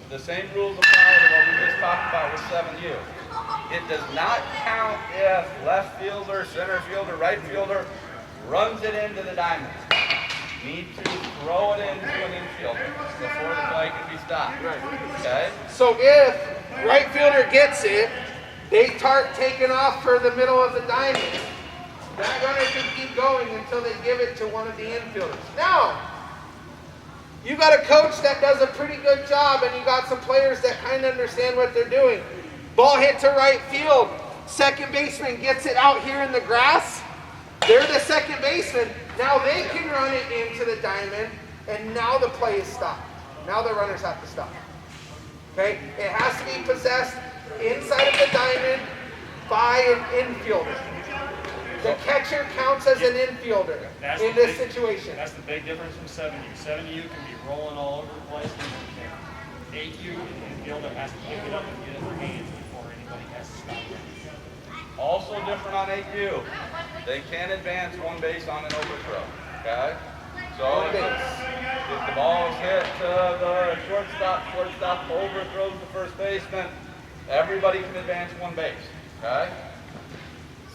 B: the same rules apply to what we just talked about with 7U. It does not count if left fielder, center fielder, right fielder runs it into the diamond. Need to throw it into an infielder before the play can be stopped. Okay?
C: So if right fielder gets it, they start taking off for the middle of the diamond. That runner can keep going until they give it to one of the infielders. Now, you got a coach that does a pretty good job, and you got some players that kind of understand what they're doing. Ball hit to right field. Second baseman gets it out here in the grass. They're the second baseman. Now they can run it into the diamond, and now the play is stopped. Now the runners have to stop. Okay? It has to be possessed inside of the diamond by an infielder. The catcher counts as an infielder in this situation.
A: That's the big difference from 7U. 7U can be rolling all over the place. 8U, the infielder has to pick it up and get it in their hands before anybody has to stop it.
B: Also different on 8U. They can advance one base on an overthrow. Okay? So if the ball is hit to the shortstop overthrows the first baseman, everybody can advance one base. Okay?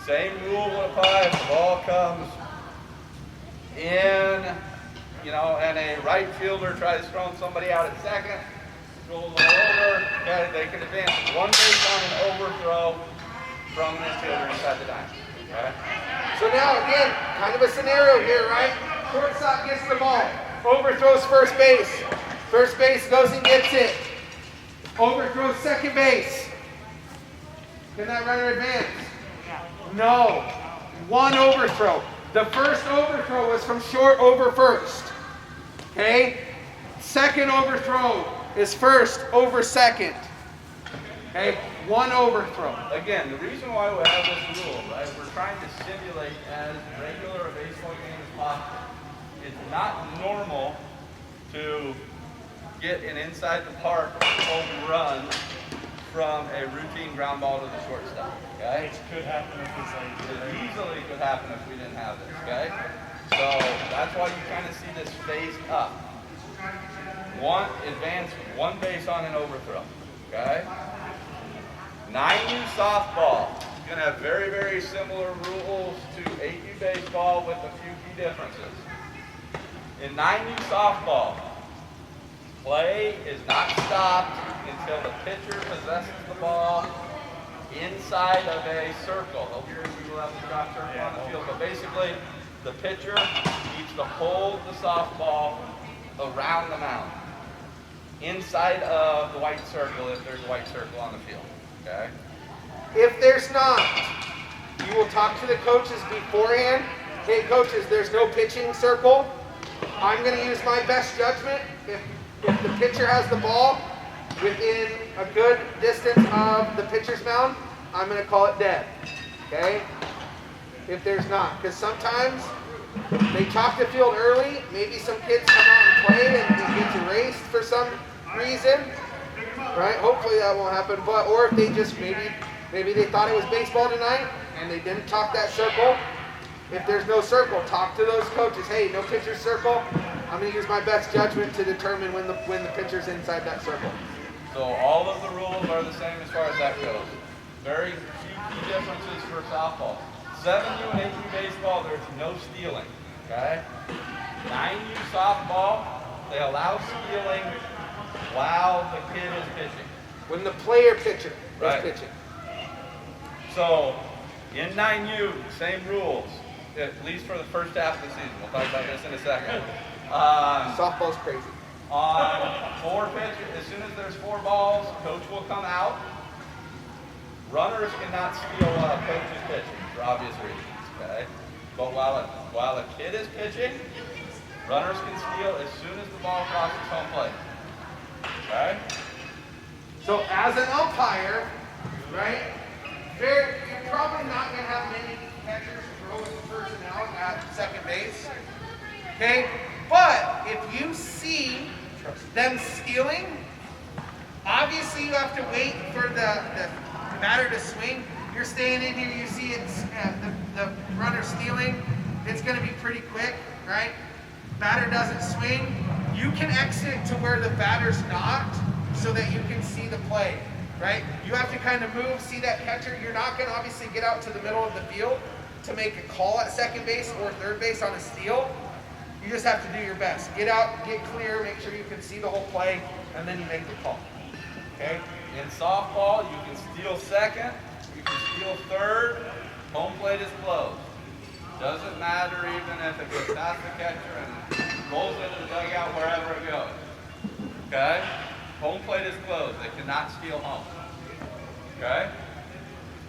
B: Same rule would apply if the ball comes in, and a right fielder tries throwing somebody out at second, rolls it over, okay, they can advance one base on an overthrow from the infielder inside the diamond. Okay?
C: So now again, kind of a scenario here, right? Shortstop gets the ball, overthrows first base. First base goes and gets it. Overthrows second base. Can that runner advance? No. One overthrow. The first overthrow was from short over first. Okay? Second overthrow is first over second. Okay, one overthrow.
B: Again, the reason why we have this rule, right, we're trying to simulate as regular a baseball game as possible. It's not normal to get an inside the park home run from a routine ground ball to the shortstop, okay?
A: Which could happen if it's
B: It
A: like,
B: easily could happen if we didn't have this, okay? So that's why you kind of see this phased up. One advance, one base on an overthrow, okay? 9U softball is going to have very, very similar rules to 8U baseball with a few key differences. In 9U softball, play is not stopped until the pitcher possesses the ball inside of a circle. Here we will have the drop circle on the field, but basically the pitcher needs to hold the softball around the mound, inside of the white circle if there's a white circle on the field. Okay.
C: If there's not, you will talk to the coaches beforehand. Hey coaches, there's no pitching circle. I'm going to use my best judgment. If the pitcher has the ball within a good distance of the pitcher's mound, I'm going to call it dead. Okay? If there's not. Because sometimes they chalk the field early. Maybe some kids come out and play and it gets erased for some reason. Right? Hopefully that won't happen. But or if they just maybe they thought it was baseball tonight and they didn't talk that circle. If there's no circle, talk to those coaches. Hey, no pitcher circle. I'm going to use my best judgment to determine when the pitcher's inside that circle.
B: So all of the rules are the same as far as that goes. Very few key differences for softball. 7U and 8U baseball, there's no stealing. Okay? 9U softball, they allow stealing while the kid is pitching.
C: When the player pitcher
B: Right.
C: is pitching.
B: So in 9U, same rules, at least for the first half of the season. We'll talk about this in a second.
C: Softball's crazy.
B: On 4 pitches, as soon as there's 4 balls, coach will come out. Runners cannot steal coach's pitching for obvious reasons, okay? But while a kid is pitching, runners can steal as soon as the ball crosses home plate, okay?
C: So as an umpire, right, you're probably not going to have many catchers, throwers, and personnel at second base. Okay? But if you see them stealing, obviously you have to wait for the batter to swing. You're staying in here, you see it's the runner stealing, it's going to be pretty quick, right? Batter doesn't swing. You can exit to where the batter's not so that you can see the play, right? You have to kind of move, see that catcher. You're not going to obviously get out to the middle of the field to make a call at second base or third base on a steal. You just have to do your best. Get out, get clear, make sure you can see the whole play, and then you make the call. Okay?
B: In softball, you can steal second, you can steal third, home plate is closed. Doesn't matter even if it goes past the catcher and rolls into the dugout, wherever it goes. Okay? Home plate is closed. They cannot steal home. Okay?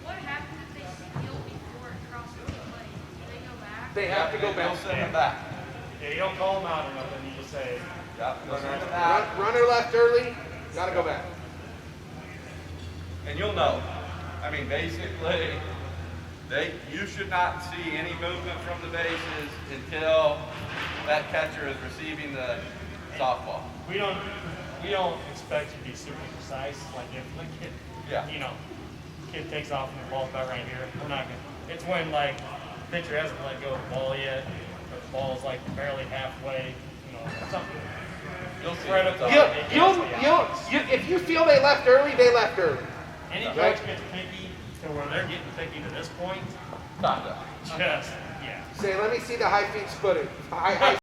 I: What happens if they steal before it crosses the plate? Do they go back?
C: They have to go
B: They'll
C: back.
B: send them back.
A: yeah, you don't call them out or nothing. You just say,
B: Yep, they'll send them back.
C: Runner left early, got to go back.
B: And you'll know. I mean, basically, you should not see any movement from the bases until that catcher is receiving the softball.
A: we don't expect you to be super precise. Like if the kid,
B: Yeah.
A: you know, kid takes off and the ball's about right here, we're not gonna. It's when like the pitcher hasn't let go of the ball yet, but the ball's like barely halfway. You know, something.
B: You'll see.
A: Right up
B: It's
A: the-
B: all-
C: If you feel they left early, they left early.
A: Any
C: Right.
A: coach gets picky to where they're getting picky to this point.
B: Stop that.
A: Just yeah.
C: Say, let me see the high feet footage. High